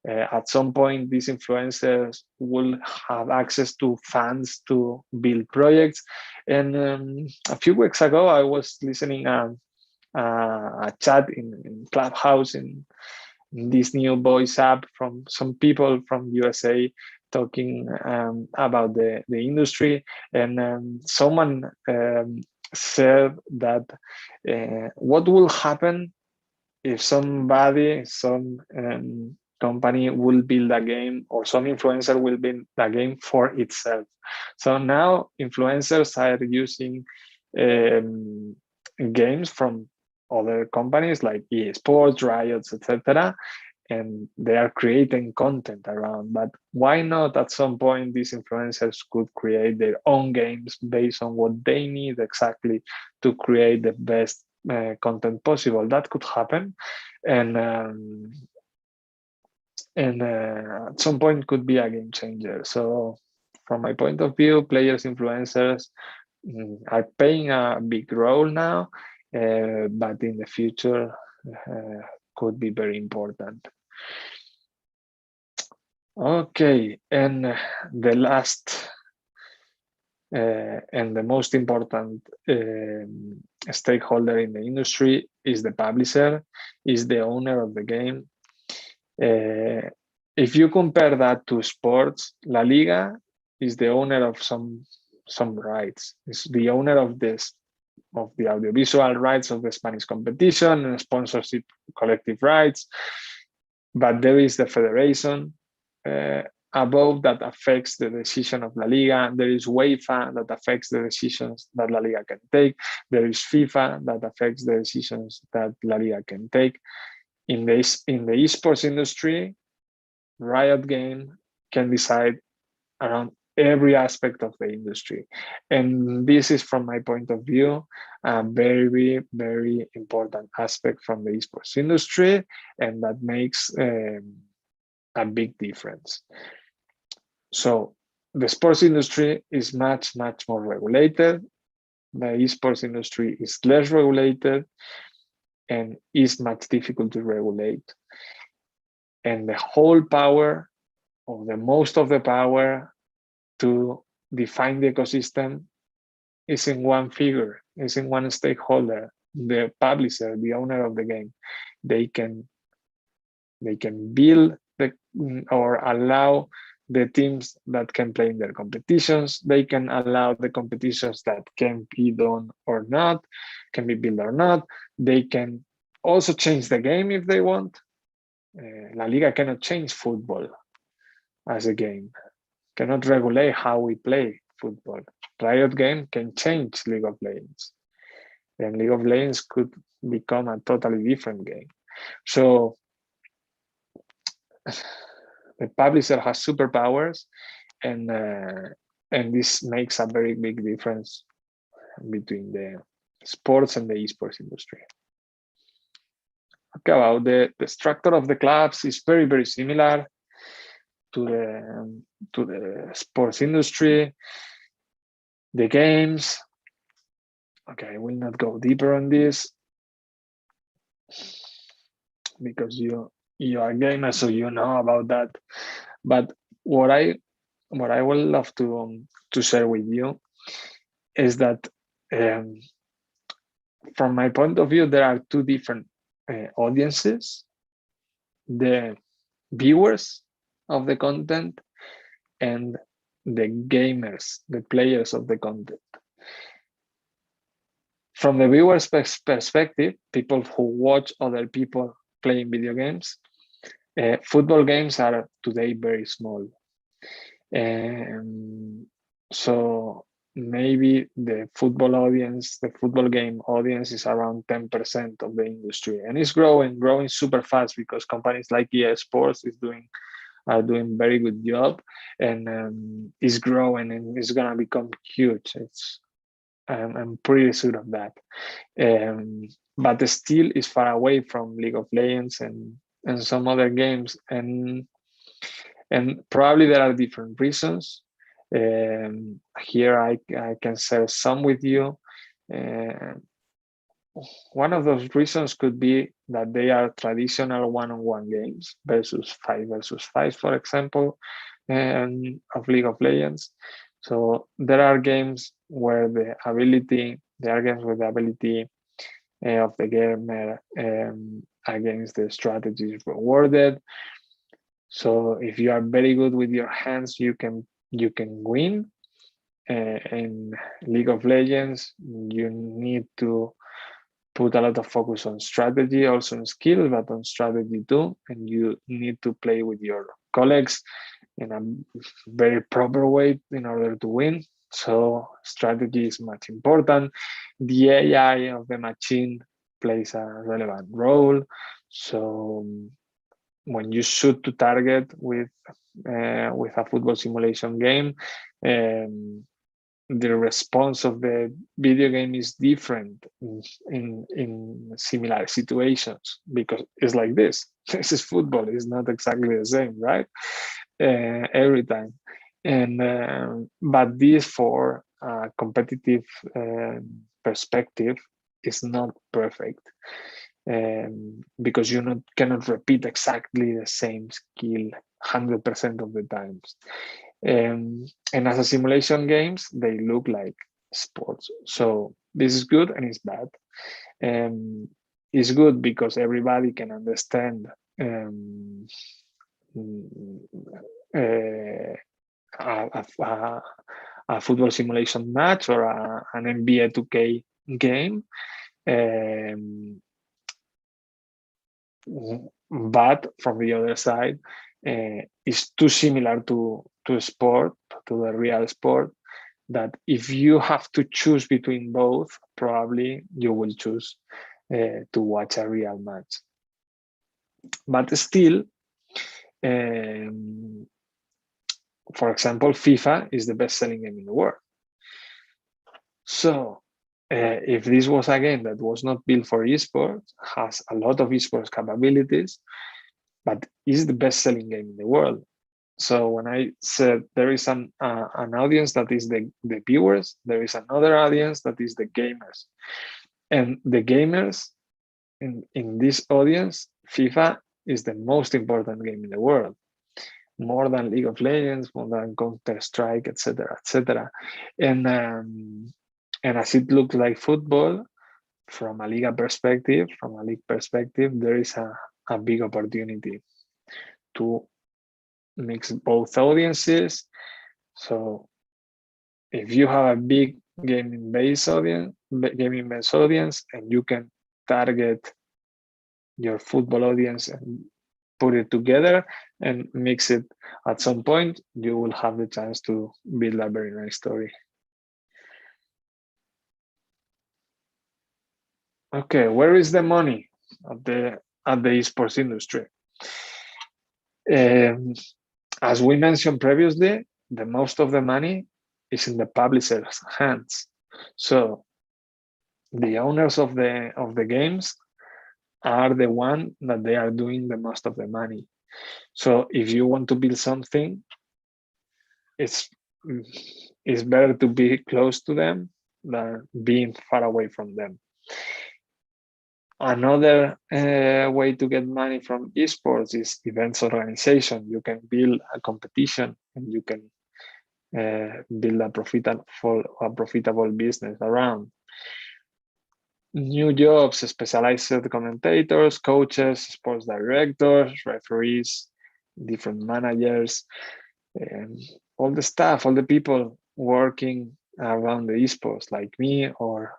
at some point, these influencers will have access to funds to build projects. And a few weeks ago, I was listening a chat in Clubhouse in this new voice app from some people from USA talking about the industry. And someone said that what will happen if some company will build a game, or some influencer will build a game for itself. So now influencers are using games from other companies like EA Sports, Riots, etc., and they are creating content around. But why not at some point these influencers could create their own games based on what they need exactly to create the best content possible? That could happen, and at some point could be a game changer. So from my point of view, players, influencers are playing a big role now, but in the future could be very important. Okay, and the last and the most important stakeholder in the industry is the publisher, is the owner of the game. If you compare that to sports, LaLiga is the owner of some rights. It's the owner of the audiovisual rights of the Spanish competition and sponsorship collective rights. but there is the federation above that affects the decision of LaLiga. There is UEFA that affects the decisions that LaLiga can take. There is FIFA that affects the decisions that LaLiga can take. In the esports industry, Riot Game can decide around every aspect of the industry. And this is, from my point of view, a very, very important aspect from the esports industry, and that makes a big difference. So the sports industry is much, much more regulated. The esports industry is less regulated and is much difficult to regulate. And the whole power, or the most of the power to define the ecosystem, is in one figure, is in one stakeholder, the publisher, the owner of the game. They can build or allow the teams that can play in their competitions. They can allow the competitions that can be done or not, can be built or not. They can also change the game if they want. La Liga cannot change football as a game, cannot regulate how we play football. Riot Game can change League of Legends, and League of Legends could become a totally different game. So the publisher has superpowers, and this makes a very big difference between the sports and the esports industry. Okay, about the structure of the clubs is very, very similar to the sports industry. The games, okay, I will not go deeper on this because you are gamers, so you know about that. But what I would love to share with you is that from my point of view, there are two different audiences: the viewers of the content and the gamers, the players of the content. From the viewer's perspective, people who watch other people playing video games, football games are today very small. So maybe the football audience, the football game audience is around 10% of the industry, and it's growing super fast because companies like AES Esports are doing very good job, and is growing and it's gonna become huge. I'm pretty sure of that. But still is far away from League of Legends and some other games, and probably there are different reasons. Here I can share some with you. One of those reasons could be that they are traditional one-on-one games versus 5v5, for example, of League of Legends. So there are games where there are games with the ability of the gamer against the strategy is rewarded. So if you are very good with your hands, you can win. In League of Legends, you need to put a lot of focus on strategy, also on skill, but on strategy too. And you need to play with your colleagues in a very proper way in order to win. So strategy is much important. The AI of the machine plays a relevant role. So when you shoot to target with a football simulation game, the response of the video game is different in similar situations, because it's like this. This is football. It's not exactly the same, right? Every time. And but this, for a competitive perspective, is not perfect, because you cannot repeat exactly the same skill 100% of the times. And as a simulation games, they look like sports. So this is good and it's bad. It's good because everybody can understand a football simulation match or an NBA 2K game. but from the other side, is too similar to sport, to the real sport, that if you have to choose between both, probably you will choose to watch a real match. But still, for example, FIFA is the best-selling game in the world. So if this was a game that was not built for esports, has a lot of esports capabilities, but is the best-selling game in the world. So when I said there is an audience that is the viewers, there is another audience that is the gamers. And the gamers in this audience, FIFA is the most important game in the world, more than League of Legends, more than Counter-Strike, etc., etc. And as it looks like football, from a league perspective, there is a big opportunity to mix both audiences. So if you have a big gaming-based audience, and you can target your football audience and put it together and mix it at some point, you will have the chance to build a very nice story. Okay, where is the money at the esports industry? As we mentioned previously, the most of the money is in the publisher's hands. So the owners of the games are the one that they are doing the most of the money. So if you want to build something, it's better to be close to them than being far away from them. Another way to get money from esports is events organization. You can build a competition and you can build a profitable business around. New jobs, specialized commentators, coaches, sports directors, referees, different managers, all the staff, all the people working around the esports, like me, or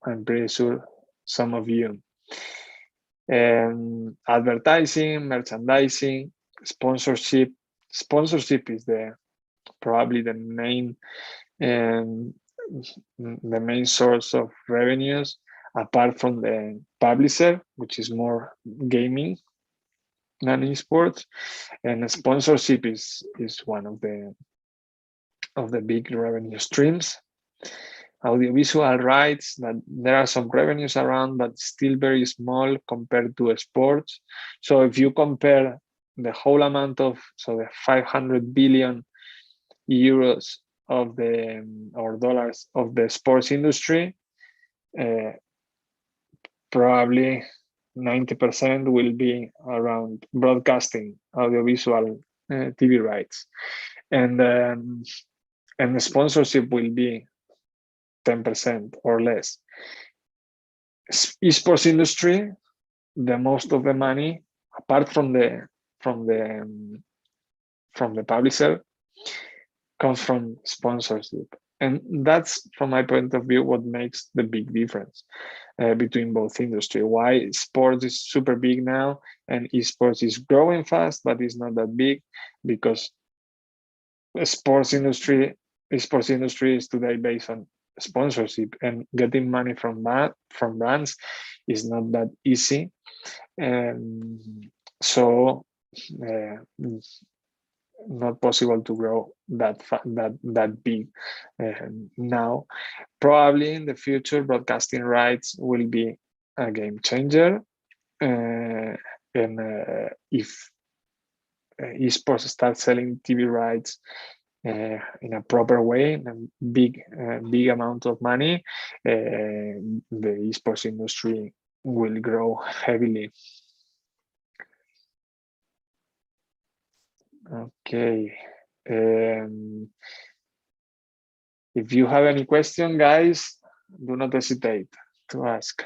I'm pretty sure some of you. Advertising, merchandising, sponsorship. Sponsorship is probably the main source of revenues, apart from the publisher, which is more gaming than esports. And sponsorship is one of the big revenue streams. Audiovisual rights, that there are some revenues around, but still very small compared to sports. So if you compare the whole amount the 500 billion euros of or dollars of the sports industry, probably 90% will be around broadcasting, audiovisual, TV rights, and the sponsorship will be 10% or less. Esports industry, the most of the money, apart from the publisher, comes from sponsorship, and that's, from my point of view, what makes the big difference between both industry. Why sports is super big now and esports is growing fast, but it's not that big, because esports industry is today based on sponsorship, and getting money from brands is not that easy. So not possible to grow that big now. Probably in the future, broadcasting rights will be a game changer, and if esports start selling TV rights in a proper way, and big amount of money, the esports industry will grow heavily. Okay. If you have any question, guys, do not hesitate to ask.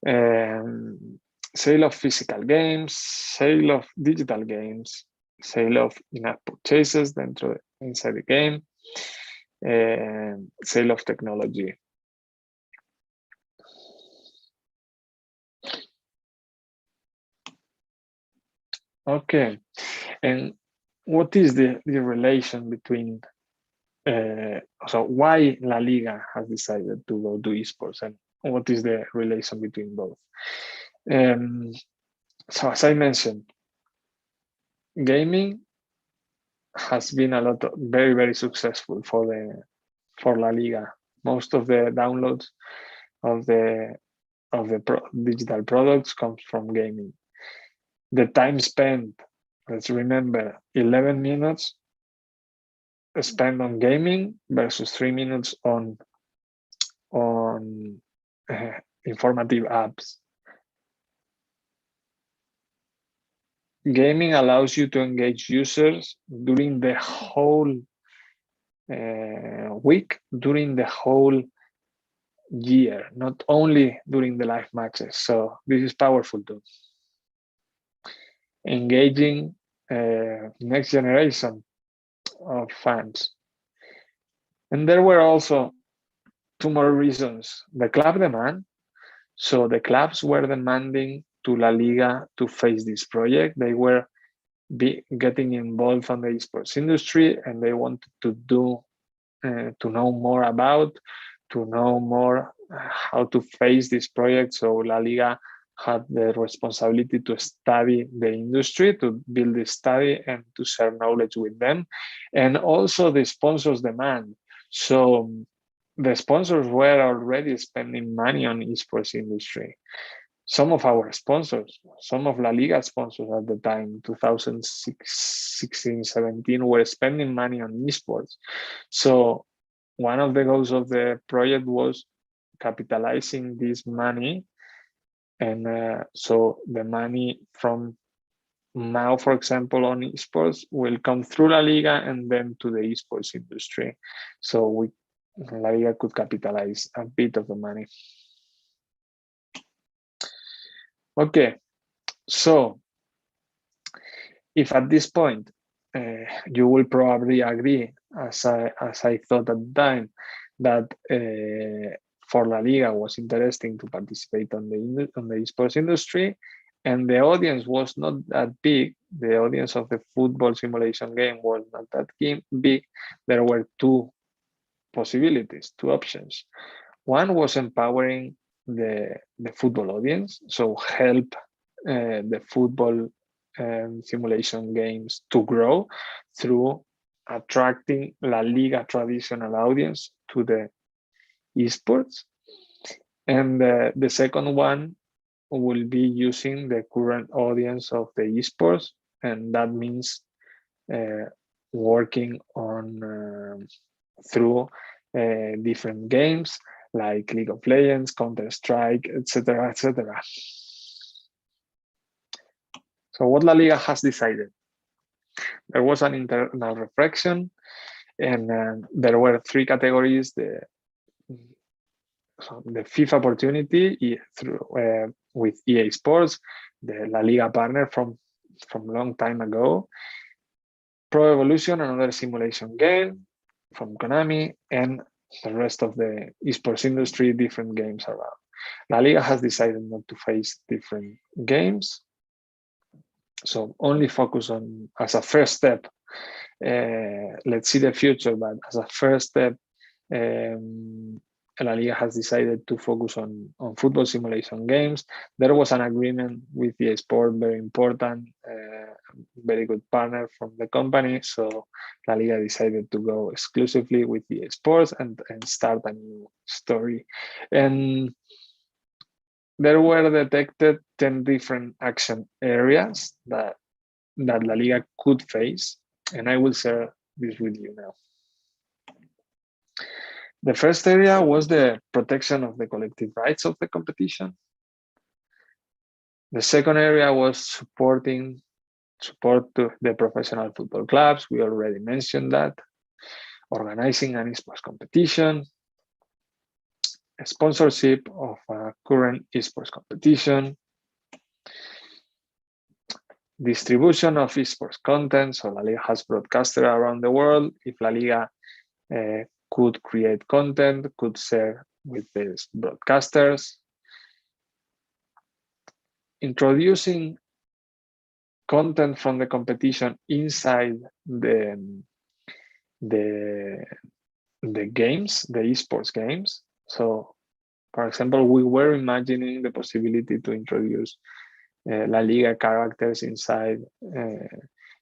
Sale of physical games, sale of digital games, sale of in-app purchases inside the game, sale of technology. Okay. And what is the relation between, so why La Liga has decided to go to esports, and what is the relation between both? Um, so as I mentioned, gaming has been a lot of very, very successful for La Liga. Most of the downloads of the digital products comes from gaming. The time spent, let's remember, 11 minutes spent on gaming versus 3 minutes on informative apps. Gaming allows you to engage users during the whole week, during the whole year, not only during the live matches. So this is powerful too. Engaging next generation of fans. And there were also two more reasons. The club demand. So the clubs were demanding to La Liga to face this project. They were getting involved on the esports industry, and they wanted to know more about, to know more how to face this project. So La Liga had the responsibility to study the industry, to build the study and to share knowledge with them. And also the sponsors demand. So the sponsors were already spending money on esports industry. Some of our sponsors, some of La Liga sponsors at the time, 2016, 17, were spending money on esports. So one of the goals of the project was capitalizing this money. And so the money from now, for example, on esports will come through La Liga and then to the esports industry. So La Liga could capitalize a bit of the money. Okay, so if at this point you will probably agree, as I thought at the time, that for La Liga was interesting to participate on the esports industry, and the audience was not that big. The audience of the football simulation game was not that big. There were two possibilities, two options. One was empowering the football audience, so help the football simulation games to grow through attracting La Liga traditional audience to the esports. And the second one will be using the current audience of the esports, and that means working on through different games like League of Legends, Counter-Strike, etc., etc. So what La Liga has decided? There was an internal reflection, and there were three categories: the fifth opportunity through with EA Sports, the La Liga partner from long time ago, Pro Evolution, another simulation game from Konami, and the rest of the esports industry, different games around. La Liga has decided not to face different games, so only focus on, as a first step, let's see the future, but as a first step, La Liga has decided to focus on football simulation games. There was an agreement with the sport, very important, very good partner from the company. So La Liga decided to go exclusively with the sports and start a new story. And there were detected 10 different action areas that La Liga could face, and I will share this with you now. The first area was the protection of the collective rights of the competition. The second area was support to the professional football clubs. We already mentioned that. Organizing an esports competition, a sponsorship of a current esports competition, distribution of esports content. So La Liga has broadcasters around the world. If La Liga could create content, could share with these broadcasters. Introducing content from the competition inside the games, the esports games. So, for example, we were imagining the possibility to introduce LaLiga characters inside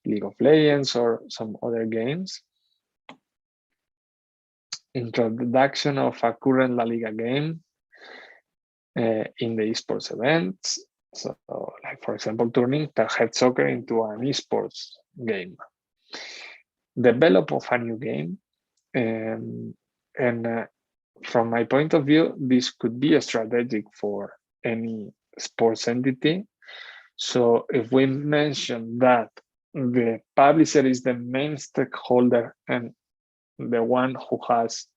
League of Legends or some other games. Introduction of a current LaLiga game in the esports events. So, like for example, turning head soccer into an esports game. Develop of a new game. And from my point of view, this could be a strategic for any sports entity. So if we mention that the publisher is the main stakeholder and the one who has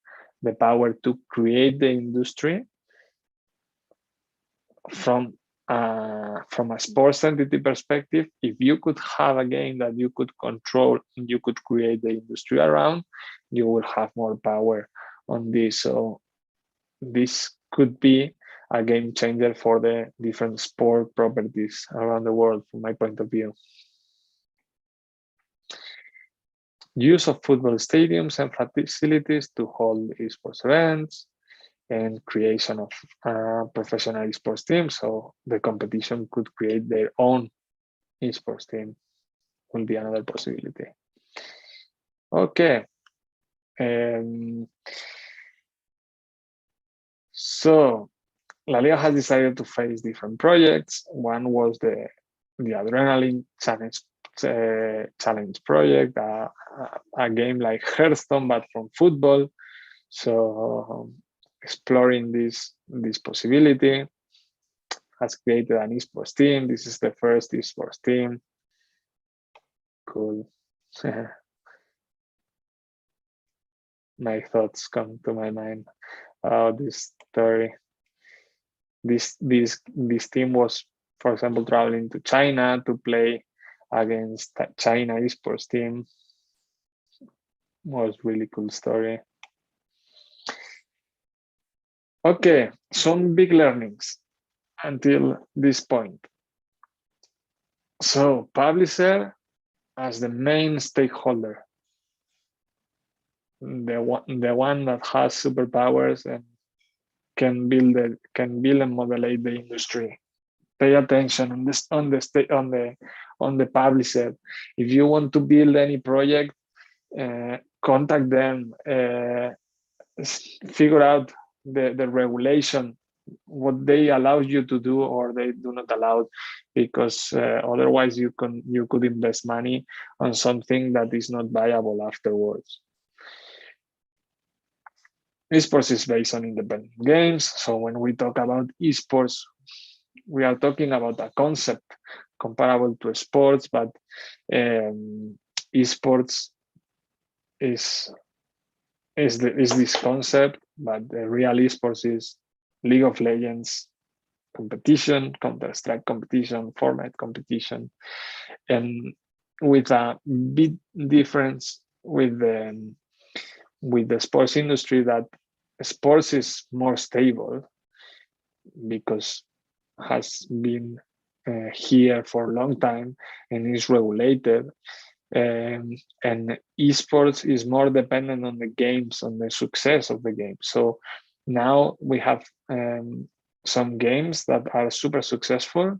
the power to create the industry, from a sports entity perspective, if you could have a game that you could control and you could create the industry around, you will have more power on this. So this could be a game changer for the different sport properties around the world, from my point of view. Use of football stadiums and facilities to hold esports events, and creation of professional esports teams. So the competition could create their own esports team, will be another possibility. Okay. So LaLiga has decided to face different projects. One was the Adrenaline Challenge project, a game like Hearthstone, but from football. So exploring this possibility, has created an esports team. This is the first esports team. Cool. My thoughts come to my mind about this story. This team was, for example, traveling to China to play against China esports team. Was really cool story. Okay, some big learnings until this point. So publisher as the main stakeholder, the one that has superpowers and can build and modulate the industry. Pay attention on the publisher. If you want to build any project, contact them. Figure out the regulation, what they allow you to do or they do not allow, because otherwise you could invest money on something that is not viable afterwards. Esports is based on independent games. So when we talk about esports, we are talking about a concept comparable to sports, but esports is this concept, but the real esports is League of Legends competition, Counter-Strike competition, Fortnite competition, and with a big difference with the sports industry, that sports is more stable because has been here for a long time and is regulated. And esports is more dependent on the games, on the success of the game. So now we have some games that are super successful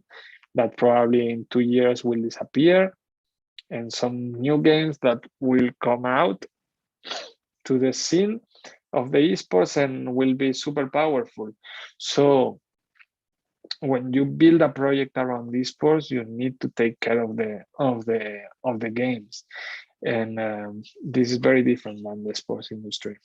that probably in 2 years will disappear, and some new games that will come out to the scene of the esports and will be super powerful. So when you build a project around esports, you need to take care of the games, and this is very different than the sports industry.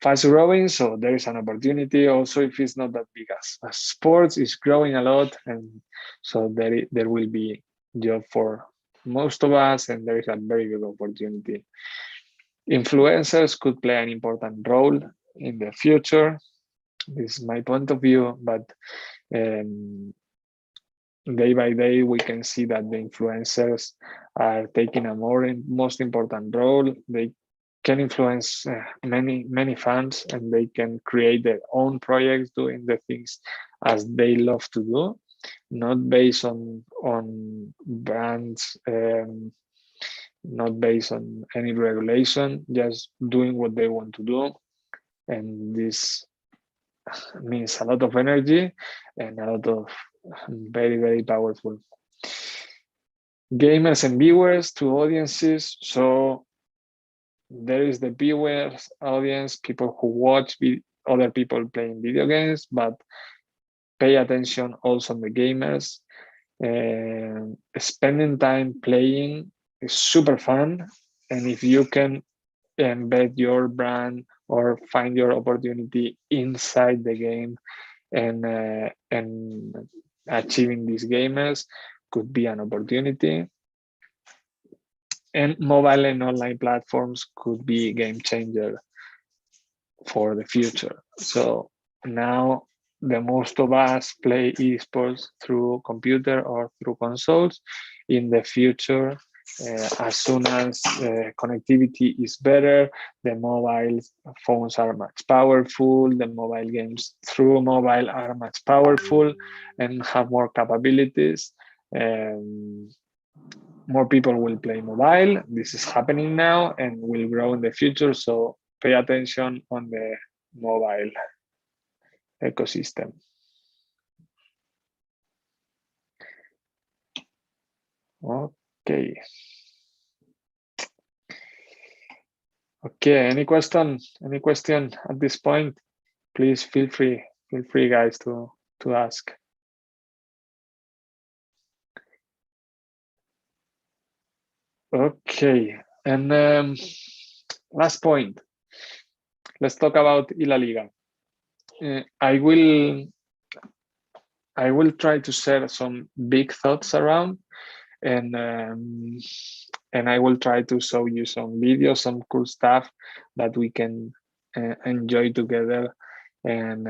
Fast growing, so there is an opportunity also if it's not that big as sports is growing a lot, and so there will be job for most of us, and there is a very good opportunity. Influencers could play an important role in the future. This is my point of view, but day by day we can see that the influencers are taking a most important role. They can influence many fans, and they can create their own projects doing the things as they love to do. not based on brands, not based on any regulation, just doing what they want to do. And this means a lot of energy and a lot of very, very powerful gamers and viewers to audiences. So there is the viewers audience, people who watch other people playing video games, but pay attention also on the gamers. Spending time playing is super fun, and if you can embed your brand or find your opportunity inside the game and achieving these gamers could be an opportunity. And mobile and online platforms could be a game changer for the future. So now the most of us play esports through computer or through consoles. In the future, as soon as connectivity is better, the mobile phones are much powerful, the mobile games through mobile are much powerful and have more capabilities. More people will play mobile. This is happening now and will grow in the future. So pay attention on the mobile ecosystem. Okay. Okay, any question? Any question at this point? Please feel free guys to ask. Okay, and last point. Let's talk about LaLiga. I will try to share some big thoughts around, and I will try to show you some videos, some cool stuff that we can enjoy together, and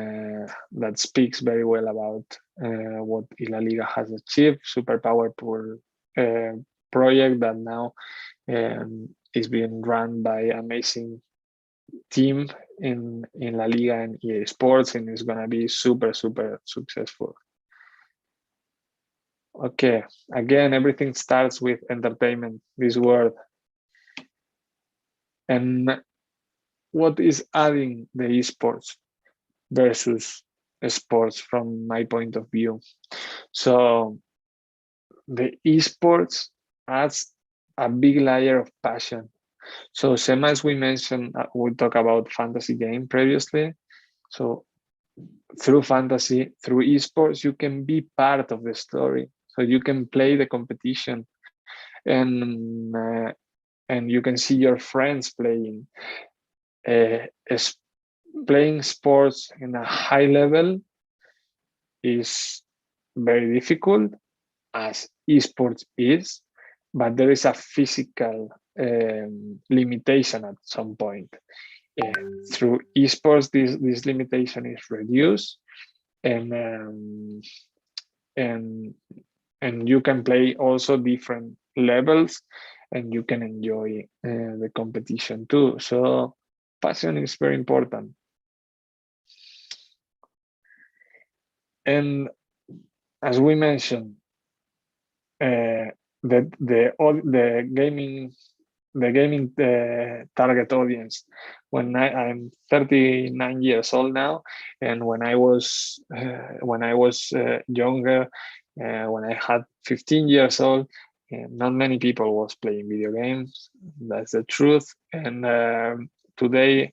that speaks very well about what LaLiga has achieved. Super powerful project that now is being run by amazing team in LaLiga and EA Sports, and it's gonna be super successful. Okay, again, everything starts with entertainment, this word. And what is adding the esports versus sports from my point of view? So the esports adds a big layer of passion. So same as we mentioned, we talked about fantasy game previously. So through fantasy, through esports, you can be part of the story. So you can play the competition, and you can see your friends playing. Playing sports in a high level is very difficult, as esports is, but there is a physical limitation at some point. Through esports, this limitation is reduced, and you can play also different levels, and you can enjoy the competition too. So passion is very important. And as we mentioned, the gaming target audience. When I'm 39 years old now, and when I was younger, when I had 15 years old, not many people was playing video games. That's the truth. And today,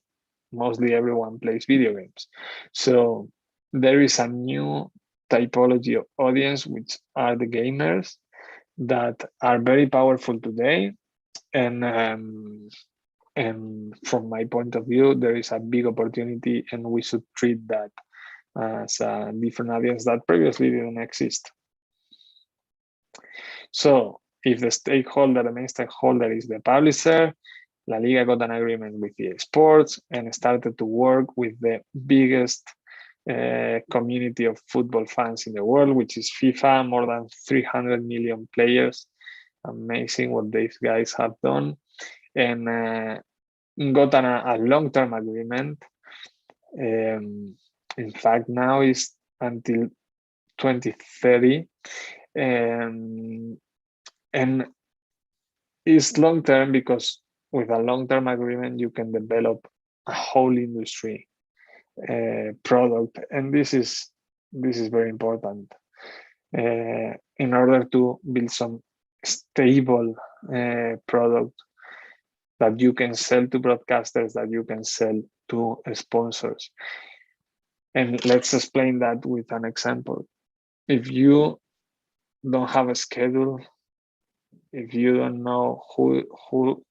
mostly everyone plays video games. So there is a new typology of audience, which are the gamers, that are very powerful today, and from my point of view, there is a big opportunity, and we should treat that as a different audience that previously didn't exist. So if the main stakeholder is the publisher, LaLiga got an agreement with EA Sports and started to work with the biggest community of football fans in the world, which is FIFA, more than 300 million players. Amazing what these guys have done. And got a long-term agreement. In fact, now is until 2030, and it's long term because with a long-term agreement you can develop a whole industry product, and this is very important in order to build some stable product that you can sell to broadcasters, that you can sell to sponsors. And let's explain that with an example. If you don't have a schedule, if you don't know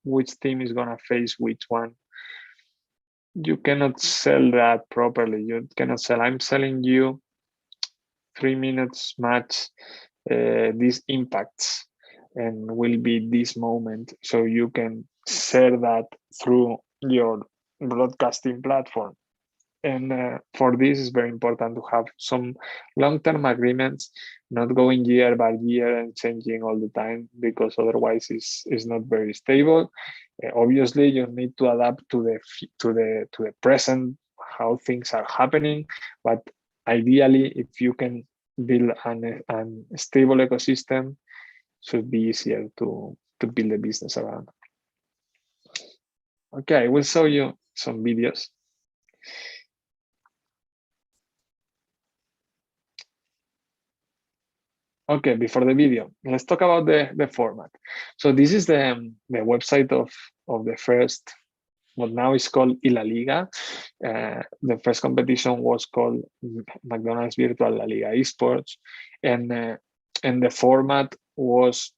which team is going to face which one, you cannot sell that properly. You cannot sell, I'm selling you 3 minutes match, these impacts, and will be this moment. So you can share that through your broadcasting platform. And for this, it's very important to have some long-term agreements, not going year by year and changing all the time, because otherwise it's not very stable. Obviously, you need to adapt to the present, how things are happening. But ideally, if you can build an stable ecosystem, should be easier to build a business around. Okay, I will show you some videos. Okay, before the video, let's talk about the format. So this is the website of the first, what now is called LaLiga. The first competition was called McDonald's Virtual LaLiga Esports, and the format was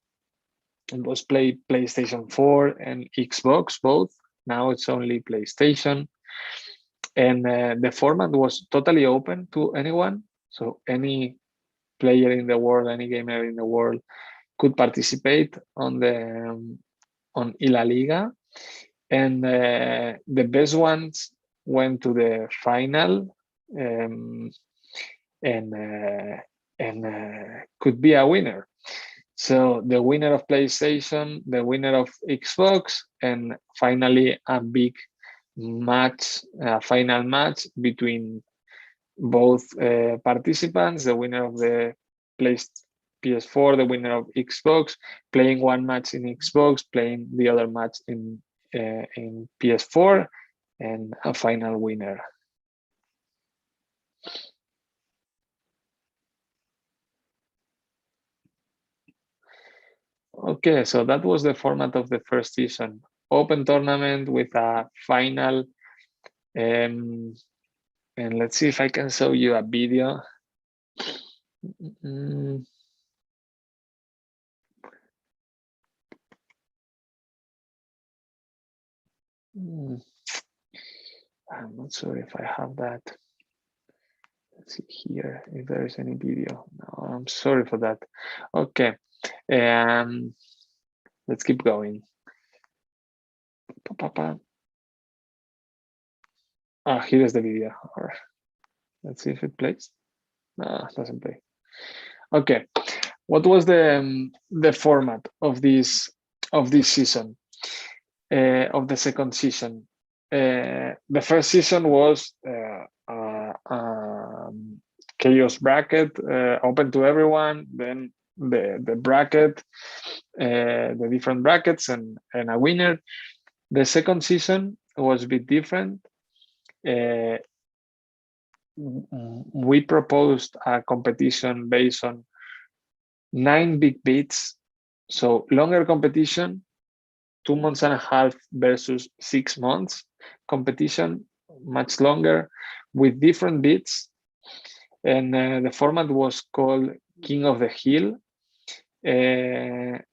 PlayStation 4 and Xbox both. Now it's only PlayStation, and the format was totally open to anyone. So any player in the world, any gamer in the world could participate on LaLiga, and the best ones went to the final, and could be a winner. So the winner of PlayStation, the winner of Xbox, and finally a big match, a final match between both participants, the winner of the PS4, the winner of Xbox, playing one match in Xbox, playing the other match in PS4, and a final winner. Okay, so that was the format of the first season. Open tournament with a final. And let's see if I can show you a video. I'm not sure if I have that. Let's see here if there is any video. No, I'm sorry for that. Okay, let's keep going. Here is the video. All right. Let's see if it plays. No, it doesn't play. Okay, what was the format of this season, of the second season? The first season was chaos bracket, open to everyone. Then the bracket, the different brackets, and a winner. The second season was a bit different. We proposed a competition based on 9 big beats, so longer competition, 2 months and a half versus 6 months competition, much longer, with different beats. And the format was called King of the Hill. There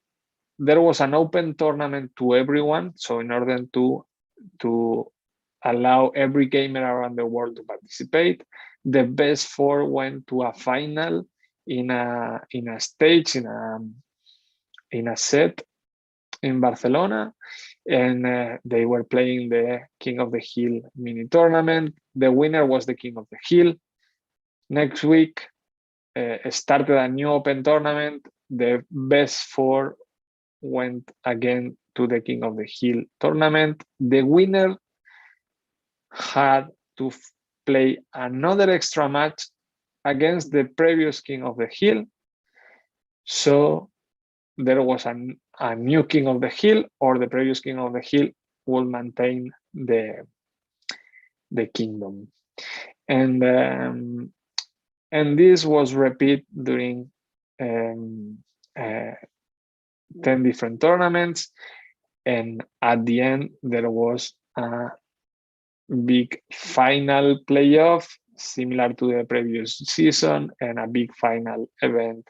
was an open tournament to everyone, so in order to allow every gamer around the world to participate, the best 4 went to a final in a stage, in a set in Barcelona, and they were playing the King of the Hill mini tournament. The winner was the King of the Hill. Next week started a new open tournament. The best 4 went again to the King of the Hill tournament. The winner had to play another extra match against the previous king of the hill. So there was a new king of the hill, or the previous king of the hill will maintain the kingdom. And this was repeated during 10 different tournaments. And at the end, there was a big final playoff, similar to the previous season, and a big final event.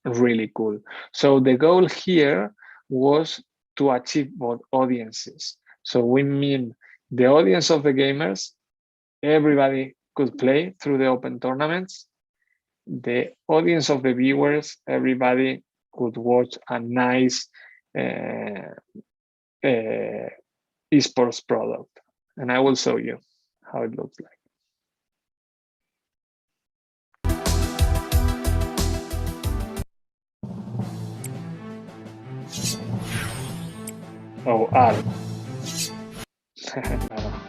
Really cool. So the goal here was to achieve both audiences. So we mean the audience of the gamers, everybody could play through the open tournaments. The audience of the viewers, everybody could watch a nice esports product. And I will show you how it looks like. Oh, Al. No.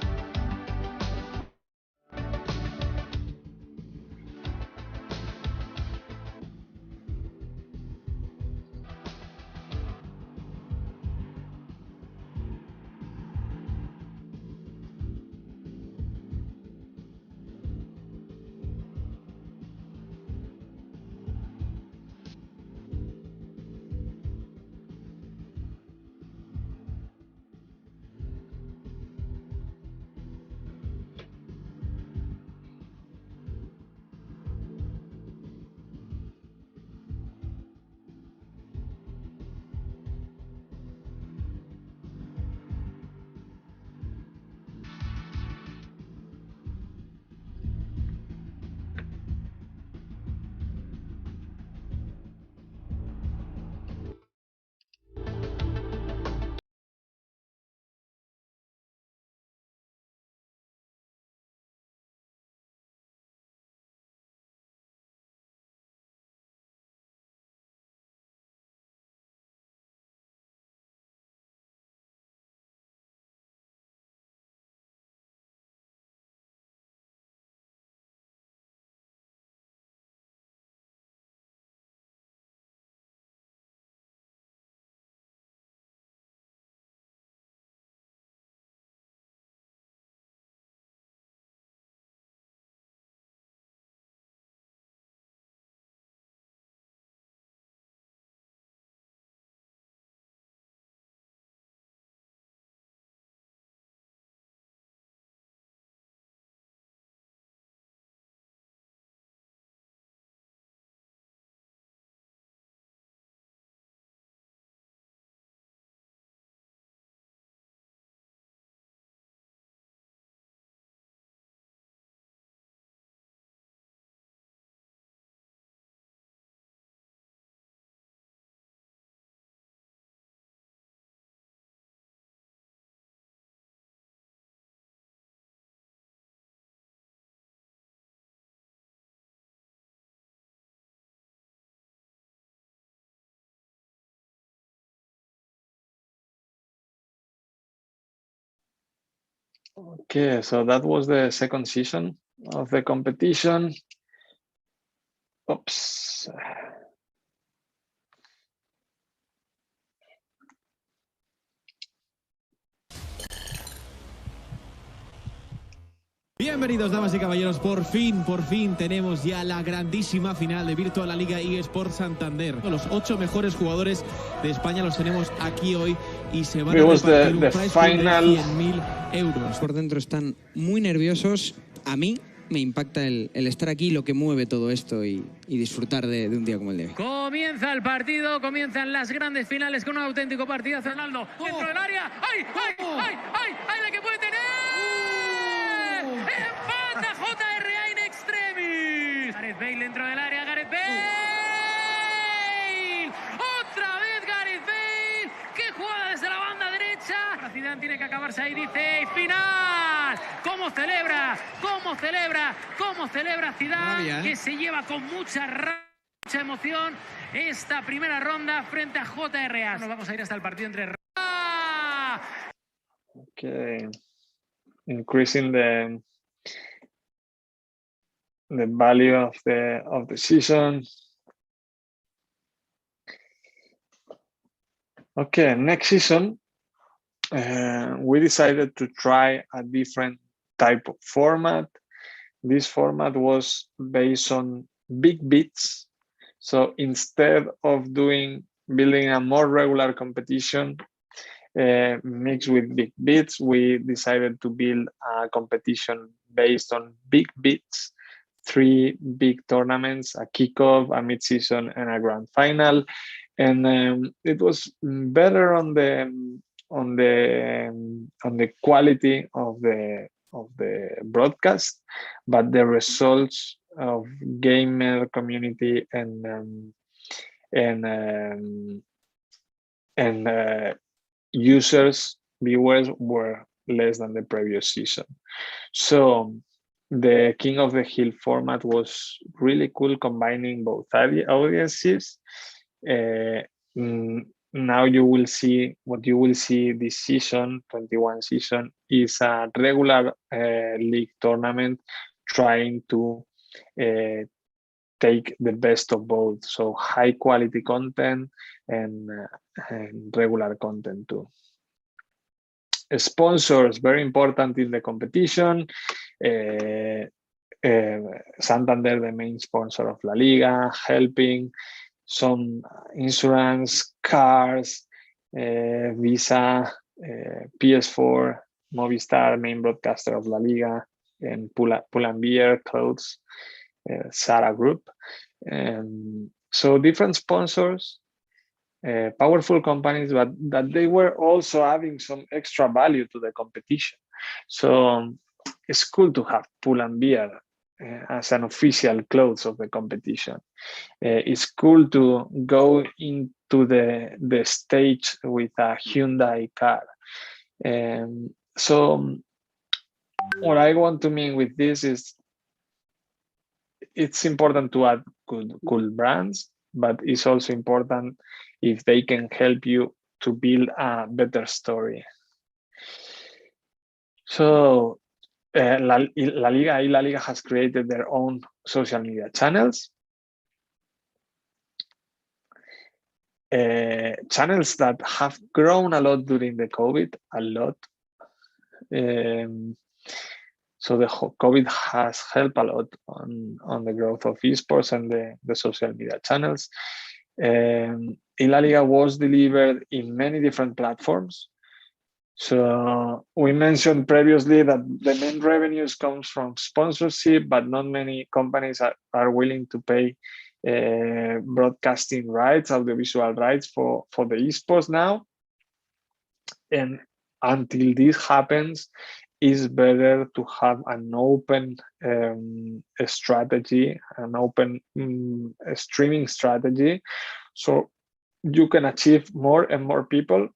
Okay, so that was the second season of the competition. Oops. Bienvenidos, damas y caballeros, por fin tenemos ya la grandísima final de Virtual LaLiga Esports Santander. Los 8 mejores jugadores de España los tenemos aquí hoy y se van a repartir un prize pool de 100.000 euros. Por dentro están muy nerviosos. A mí me impacta el estar aquí, lo que mueve todo esto y disfrutar de un día como el de hoy. Comienza el partido, comienzan las grandes finales con un auténtico partidazo. Ronaldo dentro del área. ¡Ay, ay, ay, ay! ¡Ay, la que puede tener! ¡Empata JRA in extremis! Gareth Bale dentro del área, Gareth Bale. ¡Otra vez Gareth Bale! ¡Qué jugada desde la banda derecha! Zidane tiene que acabarse ahí, dice ¡final! ¿Cómo celebra? ¿Cómo celebra? ¿Cómo celebra Zidane? Que se lleva con mucha emoción esta primera ronda frente a JRA. Nos vamos a ir hasta el partido entre... Okay. Increasing the value of the season. Okay, next season, we decided to try a different type of format. This format was based on big bits. So instead of building a more regular competition mixed with big bits, we decided to build a competition based on big bits, 3 big tournaments, a kickoff, a mid-season, and a grand final. And it was better on the quality of the broadcast, but the results of gamer community and users, viewers were less than the previous season. So the King of the Hill format was really cool, combining both audiences. Now you will see this season, 21 season, is a regular league tournament trying to take the best of both. So high quality content and regular content too. Sponsors, very important in the competition. Santander, the main sponsor of LaLiga, helping. Some insurance, cars, Visa, PS4, Movistar, main broadcaster of LaLiga, and Pull&Bear, clothes, Zara Group. So different sponsors, powerful companies, but that they were also adding some extra value to the competition. So it's cool to have Pull&Bear as an official clothes of the competition. It's cool to go into the stage with a Hyundai car. So what I want to mean with this is it's important to add cool brands, but it's also important if they can help you to build a better story. So LaLiga has created their own social media channels. Channels that have grown a lot during the COVID, a lot. So the COVID has helped a lot on the growth of esports and the social media channels. LaLiga was delivered in many different platforms. So we mentioned previously that the main revenues comes from sponsorship, but not many companies are willing to pay broadcasting rights, audiovisual rights for the esports now. And until this happens, it's better to have an open strategy, an open streaming strategy, so you can achieve more and more people,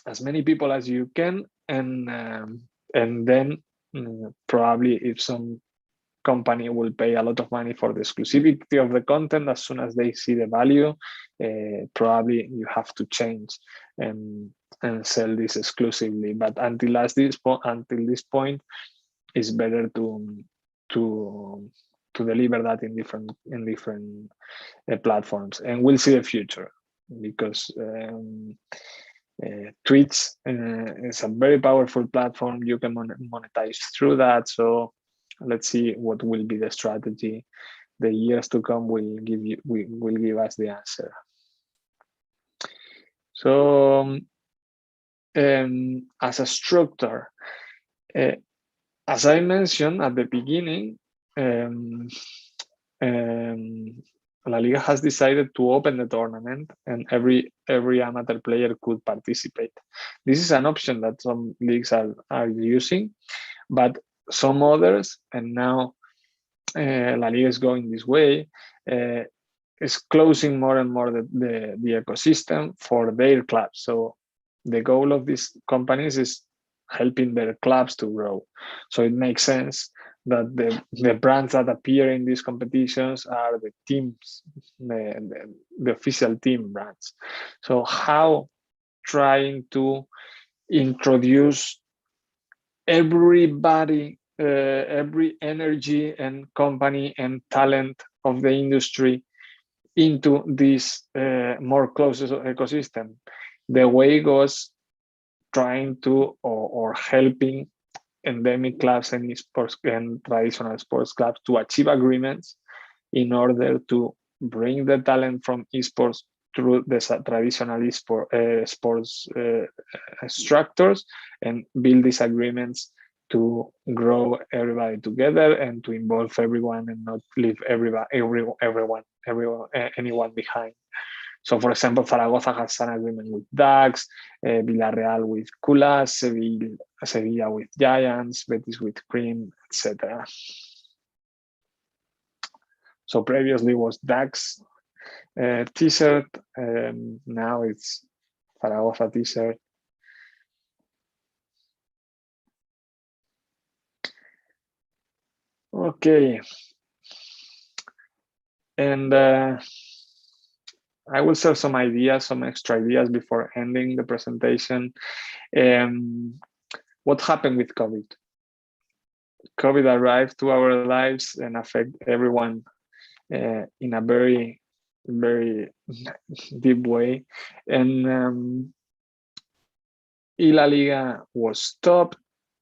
as many people as you can, and then probably if some company will pay a lot of money for the exclusivity of the content, as soon as they see the value, probably you have to change and sell this exclusively. But until this point, it's better to deliver that in different platforms, and we'll see the future, because Twitch is a very powerful platform. You can monetize through that. So let's see what will be the strategy. The years to come will give us the answer. So as a structure, as I mentioned at the beginning, LaLiga has decided to open the tournament, and every amateur player could participate. This is an option that some leagues are using, but some others, and now LaLiga is going this way, is closing more and more the ecosystem for their clubs. So the goal of these companies is helping their clubs to grow. So it makes sense that the brands that appear in these competitions are the teams, the official team brands. So how trying to introduce everybody every energy and company and talent of the industry into this more closest ecosystem. The way goes trying to or helping endemic clubs and sports and traditional sports clubs to achieve agreements in order to bring the talent from esports through the traditional sports structures and build these agreements to grow everybody together and to involve everyone and not leave anyone behind. So, for example, Zaragoza has an agreement with Dax, Villarreal with Culas, Sevilla with Giants, Betis with Cream, etc. So previously was Dax t-shirt, now it's Zaragoza t-shirt. Okay, and I will share some ideas, some extra ideas before ending the presentation. What happened with COVID? COVID arrived to our lives and affect everyone in a very, very deep way. And LaLiga was stopped.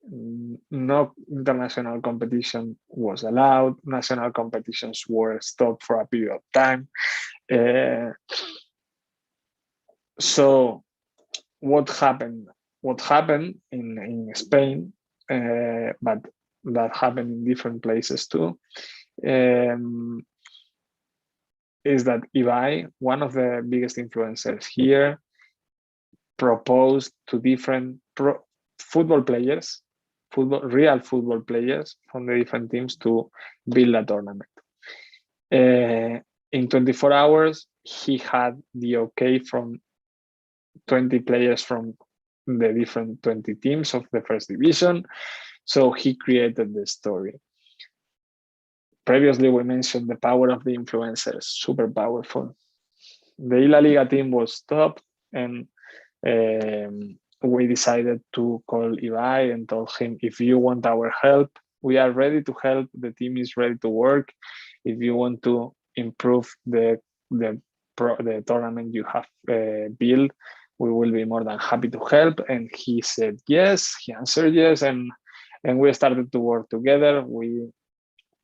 No international competition was allowed. National competitions were stopped for a period of time. So what happened? What happened in Spain, but that happened in different places too, is that Ibai, one of the biggest influencers here, proposed to different football players, real football players from the different teams to build a tournament. In 24 hours, he had the okay from 20 players from the different 20 teams of the first division. So he created the story. Previously, we mentioned the power of the influencers, super powerful. The LaLiga team was stopped, and we decided to call Ibai and told him, if you want our help, we are ready to help. The team is ready to work. If you want to improve the tournament you have built, we will be more than happy to help. And he said yes, he answered yes, and we started to work together. We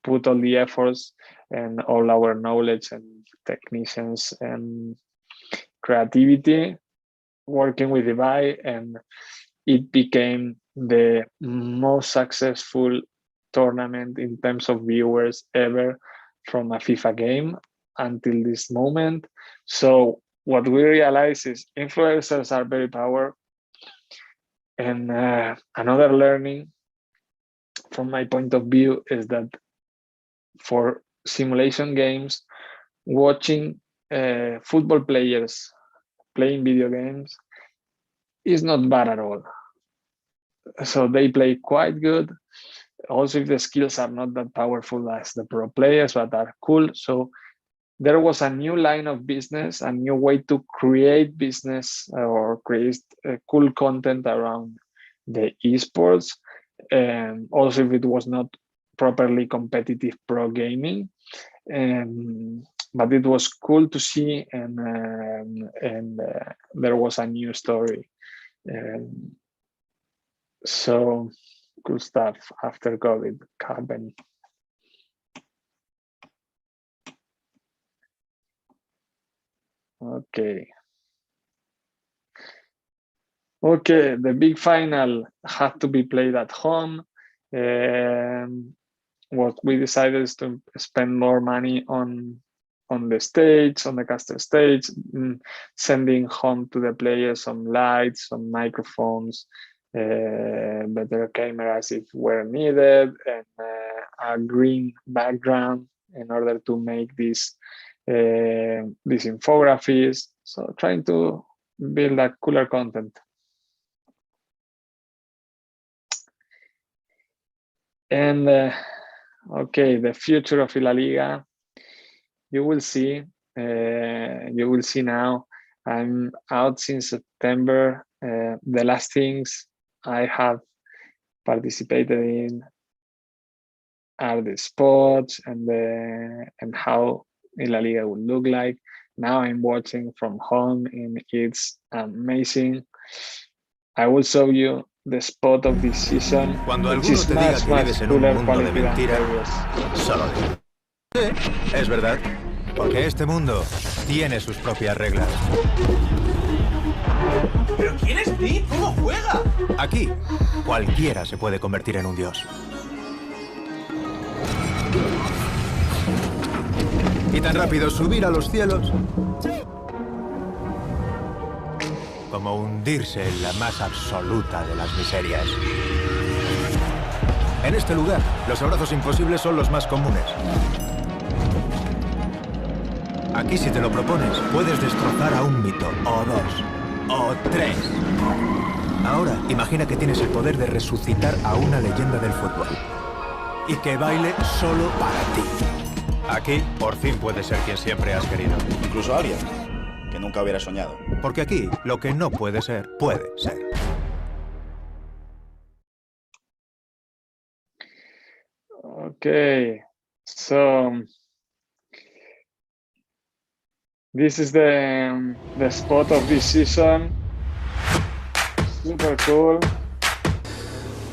put all the efforts and all our knowledge and technicians and creativity working with Ibai, and it became the most successful tournament in terms of viewers ever from a FIFA game until this moment. So what we realize is influencers are very powerful. And another learning from my point of view is that for simulation games, watching football players playing video games is not bad at all. So they play quite good. Also, if the skills are not that powerful as the pro players, but are cool. So there was a new line of business, a new way to create business or create cool content around the esports. And also, if it was not properly competitive pro gaming, but it was cool to see, and there was a new story. So cool stuff after COVID happened. Okay. Okay, the big final had to be played at home. What we decided is to spend more money on the stage, on the caster stage, sending home to the players some lights, some microphones, better cameras if were needed, and a green background in order to make these infographies. So trying to build a cooler content. And okay, the future of LaLiga, you will see. You will see now. I'm out since September. The last things I have participated in are the spots and how LaLiga would look like. Now I'm watching from home and it's amazing. I will show you the spot of this season, which is much cooler quality than previous. Solo digo. Sí, es verdad. Porque este mundo tiene sus propias reglas. ¿Pero quién es Pete? ¿Cómo juega? Aquí, cualquiera se puede convertir en un dios. Y tan rápido subir a los cielos como hundirse en la más absoluta de las miserias. En este lugar, los abrazos imposibles son los más comunes. Aquí, si te lo propones, puedes destrozar a un mito, o dos, o tres. Ahora, imagina que tienes el poder de resucitar a una leyenda del fútbol. Y que baile solo para ti. Aquí, por fin puedes ser quien siempre has querido. Incluso alguien que nunca hubiera soñado. Porque aquí, lo que no puede ser, puede ser. Okay, so this is the spot of this season. Super cool.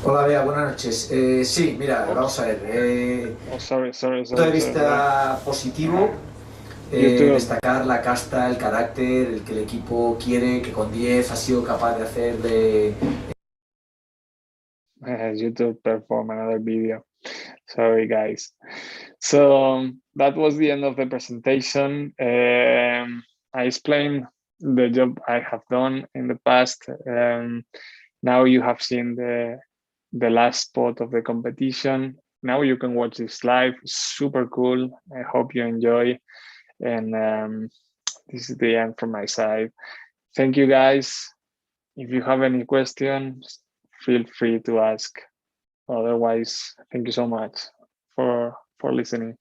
Hola, Bea, buenas noches. Sí, mira, vamos a ver. Sorry. Punto de vista positivo, destacar la casta, el carácter, el que el equipo quiere, que con 10 ha sido capaz de hacer de... YouTube perform another video. Sorry, guys. So that was the end of the presentation. I explained the job I have done in the past. Now you have seen the last spot of the competition. Now you can watch this live. Super cool. I hope you enjoy. And this is the end from my side. Thank you, guys. If you have any questions, feel free to ask. Otherwise, thank you so much for listening.